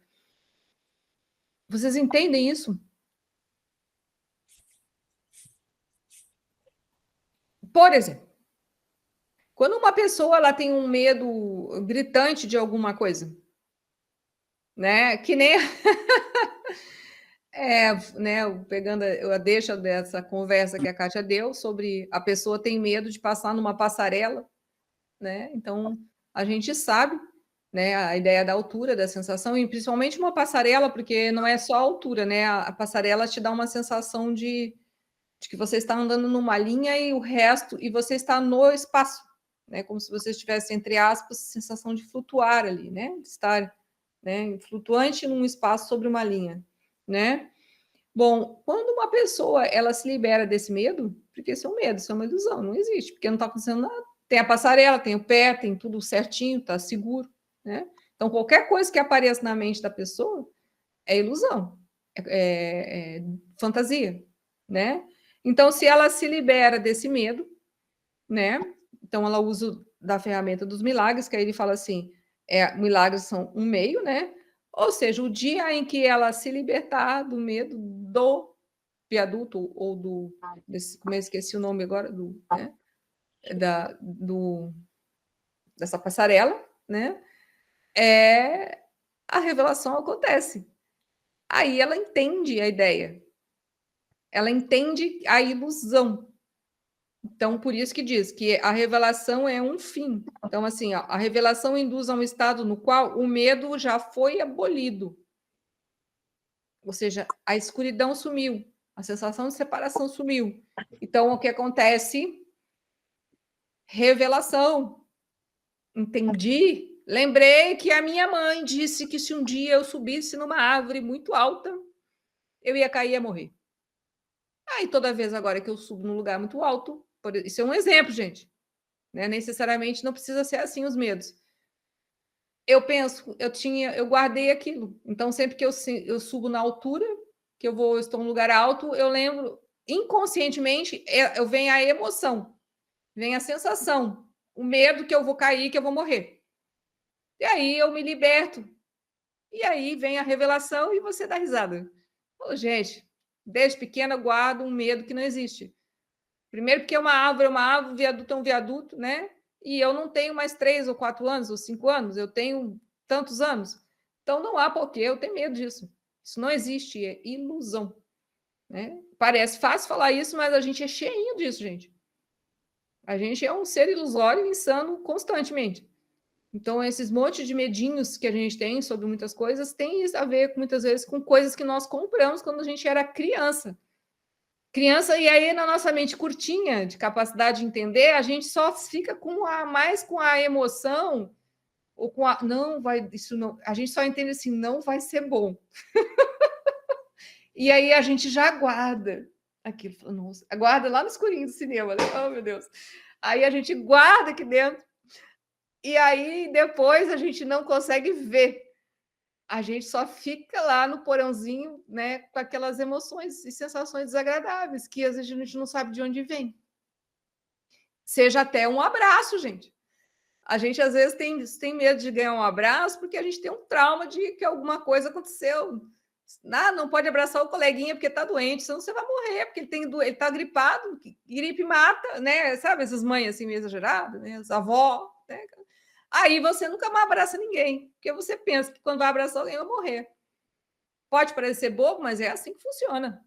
Vocês entendem isso? Por exemplo, quando uma pessoa ela tem um medo gritante de alguma coisa, né? Que nem né, pegando a deixa dessa conversa que a Kátia deu sobre a pessoa tem medo de passar numa passarela, né? Então a gente sabe, né, a ideia da altura, da sensação, e principalmente uma passarela, porque não é só a altura, né? A passarela te dá uma sensação de que você está andando numa linha e o resto, e você está no espaço, né? Como se você estivesse, entre aspas, sensação de flutuar ali, né? De estar, né, flutuante num espaço sobre uma linha, né? Bom, quando uma pessoa ela se libera desse medo, porque isso é um medo, isso é uma ilusão, não existe, porque não está acontecendo nada. Tem a passarela, tem o pé, tem tudo certinho, está seguro, né? Então, qualquer coisa que apareça na mente da pessoa é ilusão, é fantasia, né? Então, se ela se libera desse medo, né? Então, ela usa da ferramenta dos milagres, que aí ele fala assim, milagres são um meio, né? Ou seja, o dia em que ela se libertar do medo do viaduto ou como eu esqueci o nome agora, né? Dessa passarela, né? A revelação acontece. Aí ela entende a ideia, ela entende a ilusão. Então, por isso que diz que a revelação é um fim. Então, assim, ó, a revelação induz a um estado no qual o medo já foi abolido. Ou seja, a escuridão sumiu, a sensação de separação sumiu. Então, o que acontece? Revelação. Entendi. Lembrei que a minha mãe disse que se um dia eu subisse numa árvore muito alta, eu ia cair e ia morrer. Aí, toda vez agora que eu subo num lugar muito alto, isso é um exemplo, gente, né? Necessariamente não precisa ser assim os medos. Eu penso, eu guardei aquilo. Então, sempre que eu subo na altura, que estou num lugar alto, eu lembro, inconscientemente, eu venho a emoção, vem a sensação, o medo que eu vou cair, que eu vou morrer. E aí eu me liberto. E aí vem a revelação e você dá risada. Ô, gente, desde pequena eu guardo um medo que não existe. Primeiro porque uma árvore, viaduto é um viaduto, né? E eu não tenho mais 3 ou 4 anos, ou 5 anos, eu tenho tantos anos. Então não há porquê eu ter medo disso. Isso não existe, é ilusão. Né? Parece fácil falar isso, mas a gente é cheinho disso, gente. A gente é um ser ilusório e insano constantemente. Então, esses montes de medinhos que a gente tem sobre muitas coisas tem a ver, muitas vezes, com coisas que nós compramos quando a gente era criança. Criança, e aí na nossa mente curtinha, de capacidade de entender, a gente só fica mais com a emoção, ou com a. Não vai, isso não. A gente só entende assim, não vai ser bom. E aí a gente já guarda aquilo, nossa, guarda lá no escurinho do cinema, né? Oh, meu Deus. Aí a gente guarda aqui dentro. E aí depois a gente não consegue ver. A gente só fica lá no porãozinho, né, com aquelas emoções e sensações desagradáveis, que às vezes a gente não sabe de onde vem. Seja até um abraço, gente. A gente às vezes tem medo de ganhar um abraço porque a gente tem um trauma de que alguma coisa aconteceu. Não pode abraçar o coleguinha porque está doente, senão você vai morrer, porque ele está gripado, gripe mata, né? Sabe, essas mães assim meio exageradas, né? As avós, né? Aí você nunca mais abraça ninguém, porque você pensa que quando vai abraçar alguém vai morrer. Pode parecer bobo, mas é assim que funciona,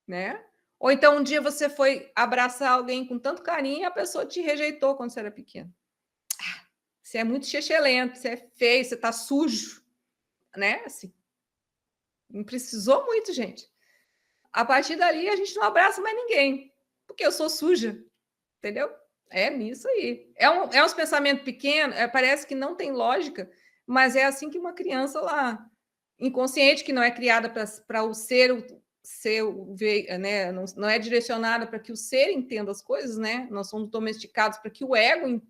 né? Ou então um dia você foi abraçar alguém com tanto carinho e a pessoa te rejeitou quando você era pequeno. Você é muito xexelento, você é feio, você tá sujo, né? Assim, não precisou muito, gente. A partir dali a gente não abraça mais ninguém, porque eu sou suja, entendeu? É nisso aí. É uns pensamentos pequenos, parece que não tem lógica, mas é assim que uma criança lá, inconsciente, que não é criada para o ser, né? Não é direcionada para que o ser entenda as coisas, né? Nós somos domesticados para que o ego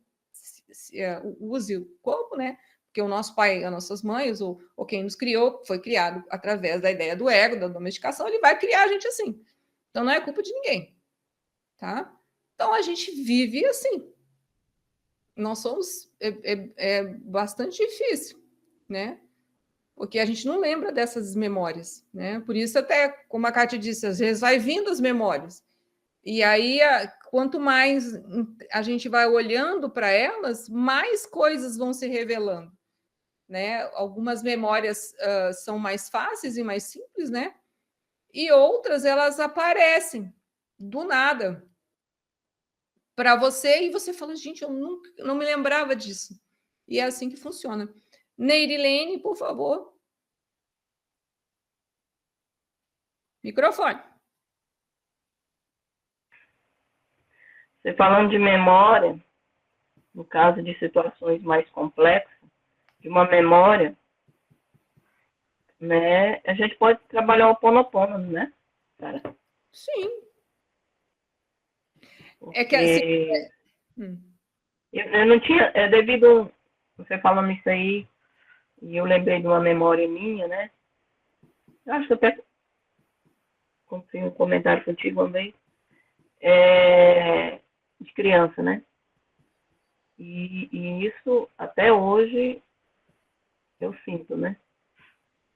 use o corpo, né? Porque o nosso pai, as nossas mães, ou quem nos criou, foi criado através da ideia do ego, da domesticação, ele vai criar a gente assim. Então não é culpa de ninguém, tá? Então a gente vive assim. Nós somos bastante difícil, né? Porque a gente não lembra dessas memórias, né? Por isso até, como a Kátia disse, às vezes vai vindo as memórias. E aí, quanto mais a gente vai olhando para elas, mais coisas vão se revelando, né? Algumas memórias são mais fáceis e mais simples, né? E outras, elas aparecem do nada para você e você fala, gente, eu não me lembrava disso. E é assim que funciona. Neirilene, por favor. Microfone. Você falando de memória, no caso de situações mais complexas, de uma memória, né, a gente pode trabalhar o Ho'oponopono, né, cara? Sim. É que Porque assim, eu não tinha, devido, você falando isso aí, e eu lembrei de uma memória minha, né? Eu acho que eu até fiz um comentário contigo uma vez, de criança, né? E isso, até hoje, eu sinto, né?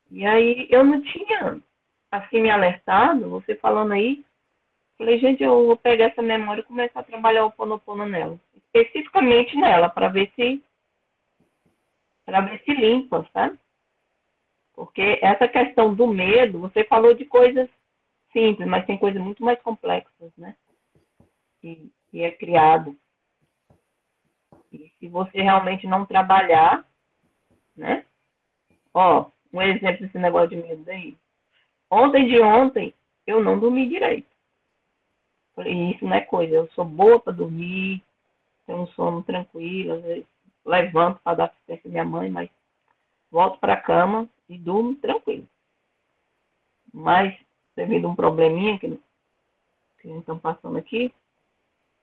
E aí, eu não tinha, assim, me alertado, você falando aí, falei, gente, eu vou pegar essa memória e começar a trabalhar o Ho'oponopono nela. Especificamente nela, para ver se limpa, sabe? Porque essa questão do medo, você falou de coisas simples, mas tem coisas muito mais complexas, né? Que é criado. E se você realmente não trabalhar, né? Ó, um exemplo desse negócio de medo aí. Ontem, eu não dormi direito. Falei, isso não é coisa, eu sou boa para dormir, tenho um sono tranquilo, às vezes levanto para dar assistência à minha mãe, mas volto para a cama e durmo tranquilo. Mas, devido a um probleminha que estão passando aqui,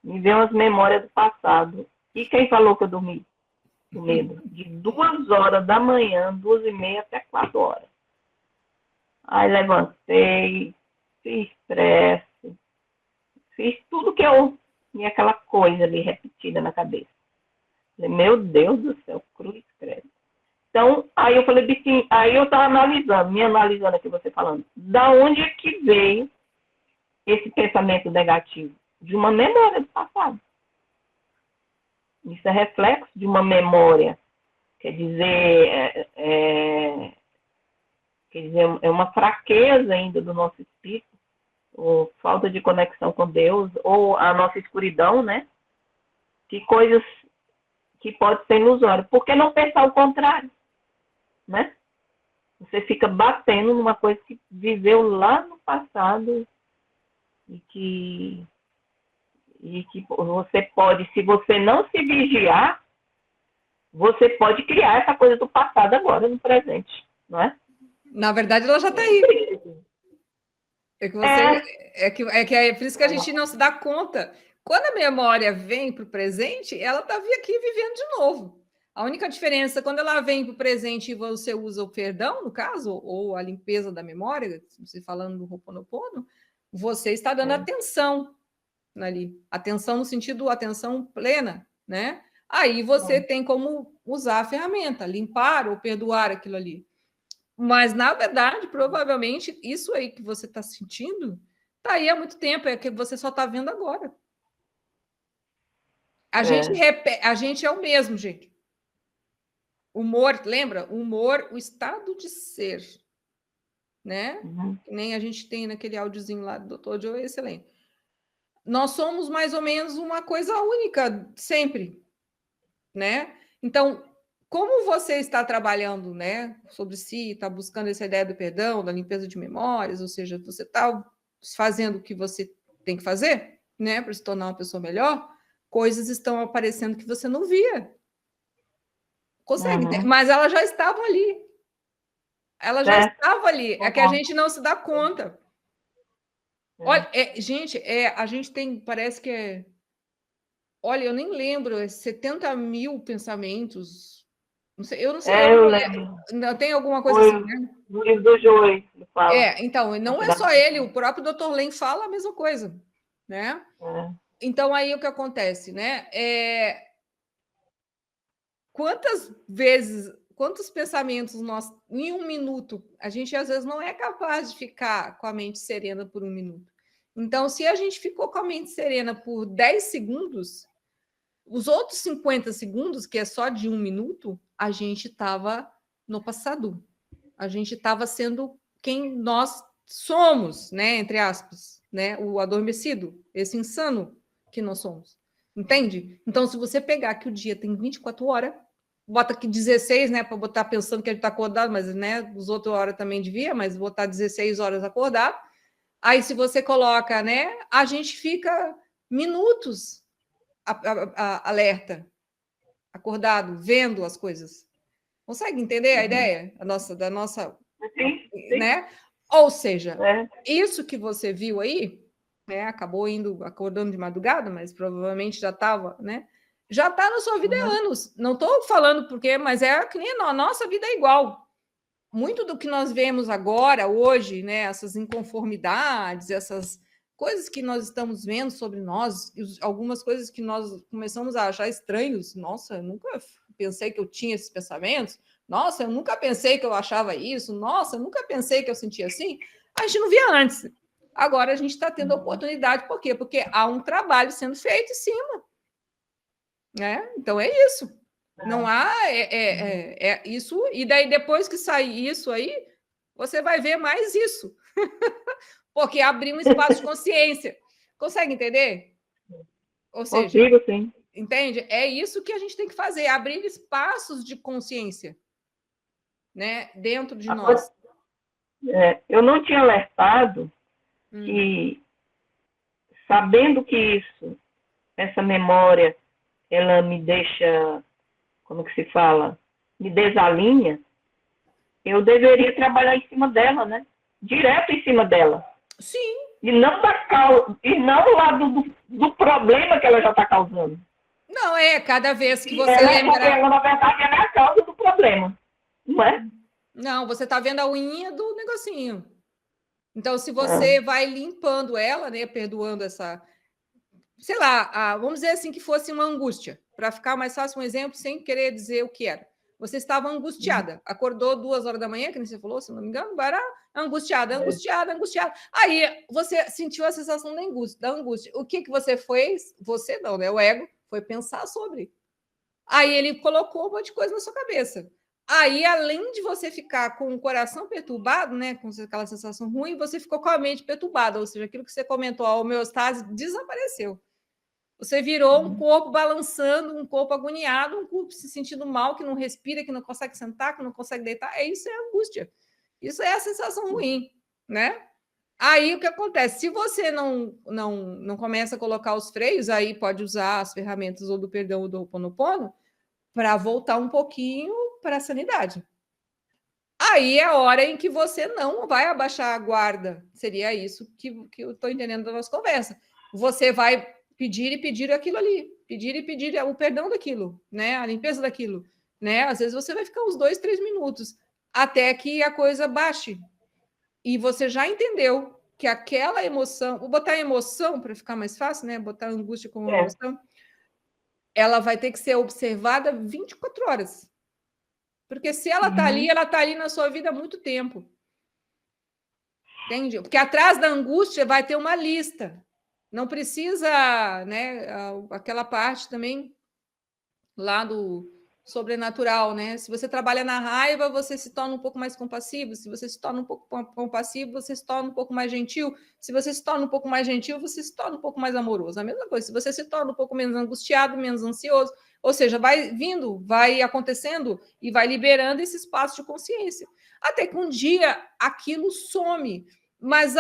me veio umas memórias do passado. E quem falou que eu dormi com medo? De 2 horas da manhã, 2h30 até 4 horas. Aí levantei, fiz prece, fiz tudo que eu tinha aquela coisa ali repetida na cabeça. Falei, meu Deus do céu, cruz credo. Então, aí eu falei, bichinho, aí eu estava me analisando aqui, você falando, da onde é que veio esse pensamento negativo? De uma memória do passado. Isso é reflexo de uma memória. Quer dizer, é uma fraqueza ainda do nosso espírito, ou falta de conexão com Deus, ou a nossa escuridão, né? Que coisas que podem ser ilusórias. Por que não pensar o contrário? Né? Você fica batendo numa coisa que viveu lá no passado e que você pode, se você não se vigiar, você pode criar essa coisa do passado agora, no presente, não é? na verdade, ela já está aí. É por isso que a gente não se dá conta. Quando a memória vem para o presente, ela está aqui vivendo de novo. A única diferença, quando ela vem para o presente e você usa o perdão, no caso, ou a limpeza da memória, você falando do Ho'oponopono, você está dando atenção ali. Atenção no sentido atenção plena, né? Aí você tem como usar a ferramenta, limpar ou perdoar aquilo ali. Mas, na verdade, provavelmente, isso aí que você está sentindo está aí há muito tempo, é que você só está vendo agora. A gente é o mesmo, gente. Humor, lembra? Humor, o estado de ser, né? Uhum. Que nem a gente tem naquele áudiozinho lá do Dr. Joe, é excelente. Nós somos mais ou menos uma coisa única, sempre, né? Então, como você está trabalhando, né, sobre si, está buscando essa ideia do perdão, da limpeza de memórias, ou seja, você está fazendo o que você tem que fazer, né, para se tornar uma pessoa melhor, coisas estão aparecendo que você não via. Consegue, mas elas já estavam ali. Ela já estava ali. É que a gente não se dá conta. Olha, gente, a gente tem, parece que é. Olha, eu nem lembro, 70 mil pensamentos. Não sei, eu não sei. Eu lembro. Não tem alguma coisa assim, né? No livro do Joey, ele fala. Então, não é só ele, o próprio Dr. Len fala a mesma coisa, né? Então, aí o que acontece, né? Quantas vezes, quantos pensamentos nós, em um minuto, a gente às vezes não é capaz de ficar com a mente serena por um minuto. Então, se a gente ficou com a mente serena por 10 segundos, os outros 50 segundos, que é só de um minuto, a gente estava no passado. A gente estava sendo quem nós somos, né? Entre aspas, né? O adormecido, esse insano que nós somos. Entende? Então, se você pegar que o dia tem 24 horas, bota aqui 16, né? Para botar pensando que ele está acordado, mas né, os outros horas também devia, mas botar 16 horas acordado. Aí, se você coloca, né? A gente fica minutos alerta, acordado, vendo as coisas. Consegue entender a ideia da nossa, Sim. né? Ou seja, isso que você viu aí, né? Acabou acordando de madrugada, mas provavelmente já estava, né? Já está na sua vida há anos. Não estou falando porque, mas é que nem a nossa vida é igual. Muito do que nós vemos agora, hoje, né? Essas inconformidades, essas coisas que nós estamos vendo sobre nós, algumas coisas que nós começamos a achar estranhos. Nossa, eu nunca pensei que eu tinha esses pensamentos. Nossa, eu nunca pensei que eu achava isso. Nossa, eu nunca pensei que eu sentia assim. A gente não via antes. Agora a gente está tendo oportunidade. Por quê? Porque há um trabalho sendo feito em cima. Né? Então é isso. Não há isso. E daí, depois que sair isso aí, você vai ver mais isso. Porque abriu um espaço de consciência. Consegue entender? Ou seja, consigo, sim. Entende? É isso que a gente tem que fazer, abrir espaços de consciência, né, dentro de nós. Eu não tinha alertado que, sabendo que isso, essa memória, ela me deixa, como que se fala, me desalinha, eu deveria trabalhar em cima dela, né? Direto em cima dela. Sim. E não lá do problema que ela já está causando. Não, cada vez que você lembrar... Ela, na verdade, é a causa do problema, não é? Não, você está vendo a unhinha do negocinho. Então, se você vai limpando ela, né, perdoando essa... Sei lá, vamos dizer assim que fosse uma angústia, para ficar mais fácil um exemplo, sem querer dizer o que era. Você estava angustiada, acordou 2 horas da manhã, que nem você falou, se não me engano, era angustiada. Aí você sentiu a sensação da angústia. O que você fez? Você não, né? O ego foi pensar sobre. Aí ele colocou um monte de coisa na sua cabeça. Aí, além de você ficar com o coração perturbado, né, com aquela sensação ruim, você ficou com a mente perturbada, ou seja, aquilo que você comentou, a homeostase desapareceu. Você virou um corpo balançando, um corpo agoniado, um corpo se sentindo mal, que não respira, que não consegue sentar, que não consegue deitar. Isso é angústia. Isso é a sensação ruim, né? Aí o que acontece? Se você não começa a colocar os freios, aí pode usar as ferramentas ou do perdão ou do Ho'oponopono para voltar um pouquinho para a sanidade. Aí é a hora em que você não vai abaixar a guarda. Seria isso que eu estou entendendo da nossa conversa. Você vai pedir aquilo ali, pedir o perdão daquilo, né? A limpeza daquilo, né? Às vezes você vai ficar uns 2, 3 minutos até que a coisa baixe. E você já entendeu que aquela emoção, vou botar emoção para ficar mais fácil, né? Botar angústia como emoção, ela vai ter que ser observada 24 horas. Porque se ela está ali, ela está ali na sua vida há muito tempo. Entende? Porque atrás da angústia vai ter uma lista. Não precisa, né? Aquela parte também lá do sobrenatural, né? Se você trabalha na raiva, você se torna um pouco mais compassivo. Se você se torna um pouco compassivo, você se torna um pouco mais gentil. Se você se torna um pouco mais gentil, você se torna um pouco mais amoroso. A mesma coisa. Se você se torna um pouco menos angustiado, menos ansioso, ou seja, vai vindo, vai acontecendo e vai liberando esse espaço de consciência. Até que um dia aquilo some. Mas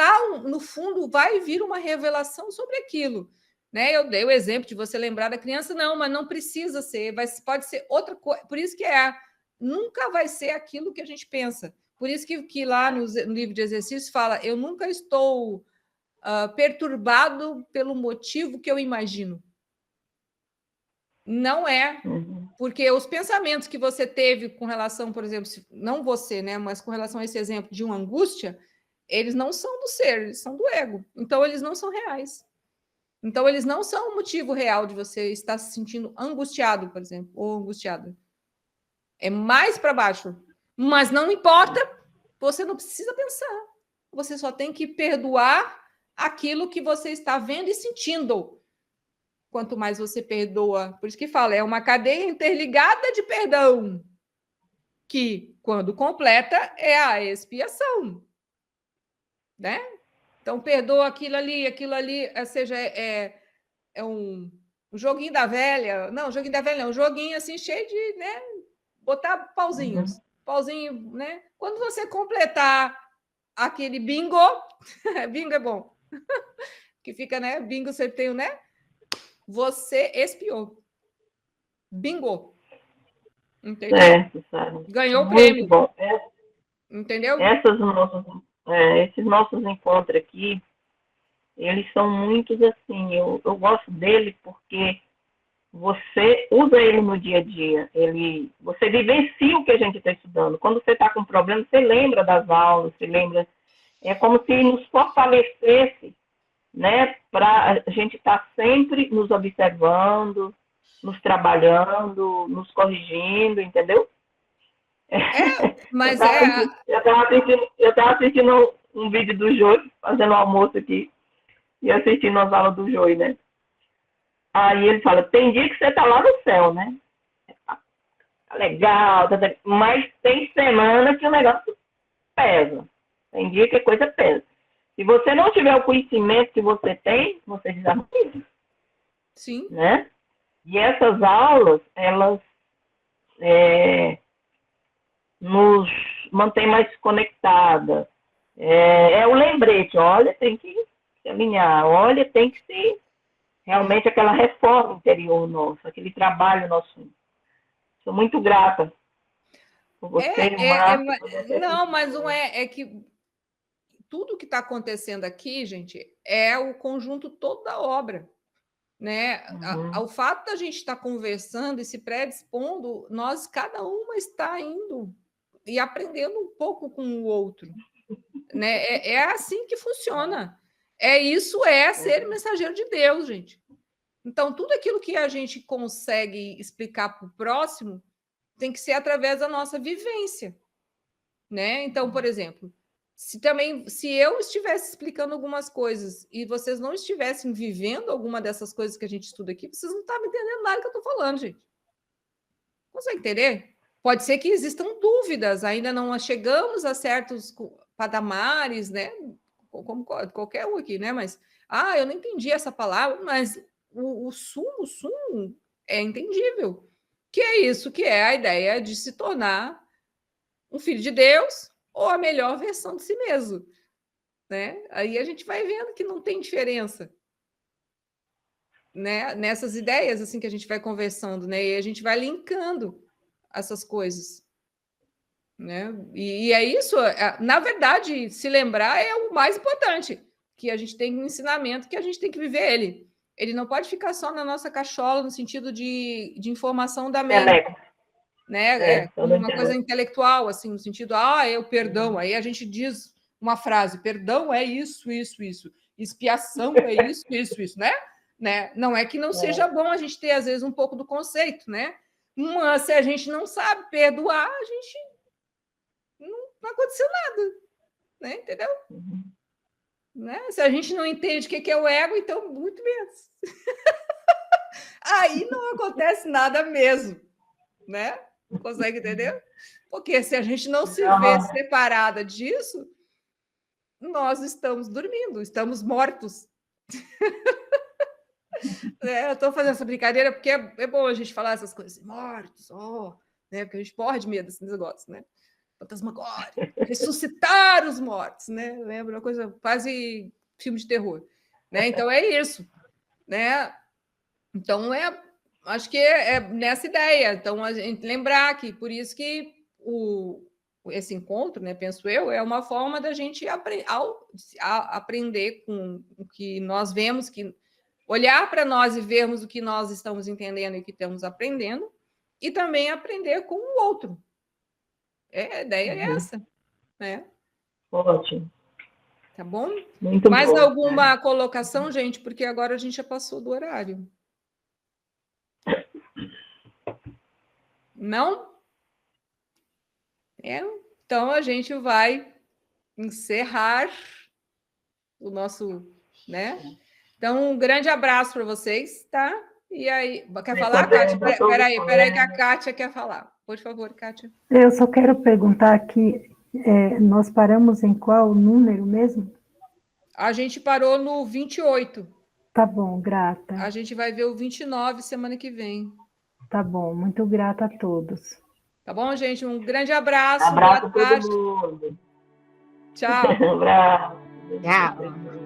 no fundo vai vir uma revelação sobre aquilo. Né? Eu dei o exemplo de você lembrar da criança, não, mas não precisa ser, pode ser outra coisa. Por isso que nunca vai ser aquilo que a gente pensa. Por isso que lá no livro de exercícios fala, eu nunca estou perturbado pelo motivo que eu imagino. Não é, porque os pensamentos que você teve com relação, por exemplo, não você, né, mas com relação a esse exemplo de uma angústia, eles não são do ser, eles são do ego. Então, eles não são reais. Então, eles não são o motivo real de você estar se sentindo angustiado, por exemplo, ou angustiada. É mais para baixo. Mas não importa, você não precisa pensar. Você só tem que perdoar aquilo que você está vendo e sentindo. Quanto mais você perdoa, por isso que fala, é uma cadeia interligada de perdão, que, quando completa, é a expiação. Né? Então, perdoa aquilo ali, ou seja, é um joguinho da velha. Não, joguinho da velha não, um joguinho assim cheio de, né, botar pauzinhos. Pauzinho, né? Quando você completar aquele bingo, bingo é bom, que fica, né? Bingo sempre tem, né? você espiou. Bingo. Entendeu? Certo, sabe? Ganhou o Muito prêmio. bom. Entendeu? Esses nossos encontros aqui, eles são muitos assim. Eu gosto dele porque você usa ele no dia a dia. Você vivencia o que a gente está estudando. Quando você está com problema, você lembra das aulas, você lembra. É como se nos fortalecesse, né? Para a gente estar sempre nos observando, nos trabalhando, nos corrigindo, entendeu? Mas eu estava assistindo um vídeo do Joey, fazendo um almoço aqui, e assistindo as aulas do Joey, né? Aí ele fala, tem dia que você tá lá no céu, né? Tá legal, mas tem semana que o negócio pesa. Tem dia que a coisa pesa. Se você não tiver o conhecimento que você tem, você desarruma. sim. Né? E essas aulas, elas nos mantêm mais conectadas. É o lembrete, olha, tem que se alinhar, olha, tem que se... Realmente aquela reforma interior nossa, aquele trabalho nosso. Sou muito grata por você, Márcio. Não, mas não é que tudo que está acontecendo aqui, gente, é o conjunto todo da obra. Né? O fato da gente estar conversando e se predispondo, nós, cada uma está indo e aprendendo um pouco com o outro. Né? É assim que funciona. Isso é ser mensageiro de Deus, gente. Então, tudo aquilo que a gente consegue explicar para o próximo tem que ser através da nossa vivência. Né? Então, por exemplo, se eu estivesse explicando algumas coisas e vocês não estivessem vivendo alguma dessas coisas que a gente estuda aqui, vocês não estavam entendendo nada que eu estou falando, gente. Consegue entender? Pode ser que existam dúvidas, ainda não chegamos a certos patamares, né? Como qualquer um aqui, né? Mas, eu não entendi essa palavra, mas o sumo é entendível. Que é isso que é a ideia de se tornar um filho de Deus ou a melhor versão de si mesmo, né? Aí a gente vai vendo que não tem diferença, né? Nessas ideias assim que a gente vai conversando, né? E a gente vai linkando essas coisas, né? E é isso, na verdade, se lembrar é o mais importante, que a gente tem um ensinamento que a gente tem que viver ele. Ele não pode ficar só na nossa cachola no sentido de informação da mente. Né? Uma coisa intelectual, assim, no sentido, é o perdão. Aí a gente diz uma frase, perdão é isso, isso, isso. Expiação é isso, isso, isso, né? Não é que não seja bom a gente ter, às vezes, um pouco do conceito, né? Mas se a gente não sabe perdoar, a gente não aconteceu nada, né? Entendeu? Né? Se a gente não entende o que é o ego, então, muito menos. Aí não acontece nada mesmo, né? Consegue entender? Porque se a gente não se vê separada disso, nós estamos dormindo, estamos mortos. Eu estou fazendo essa brincadeira porque é bom a gente falar essas coisas, mortos, né? Porque a gente morre de medo desses negócios, né? Fantasmagória, ressuscitar os mortos, né? Lembra uma coisa quase filme de terror, né? Então é isso, né? Então acho que é nessa ideia. Então, a gente lembrar que, por isso que esse encontro, né, penso eu, é uma forma da gente aprender com o que nós vemos, olhar para nós e vermos o que nós estamos entendendo e o que estamos aprendendo, e também aprender com o outro. A ideia é essa. Né? Ótimo. Tá bom? Muito Mais bom, alguma colocação, gente? Porque agora a gente já passou do horário. Não? Então, a gente vai encerrar o nosso, né? Então, um grande abraço para vocês, tá? E aí, quer falar, Kátia? Peraí que a Kátia quer falar. Por favor, Kátia. Eu só quero perguntar aqui, nós paramos em qual número mesmo? A gente parou no 28. Tá bom, grata. A gente vai ver o 29 semana que vem. Tá bom, muito grata a todos. Tá bom, gente? Um grande abraço. Abraço a todo mundo. Tchau. Abraço. Tchau.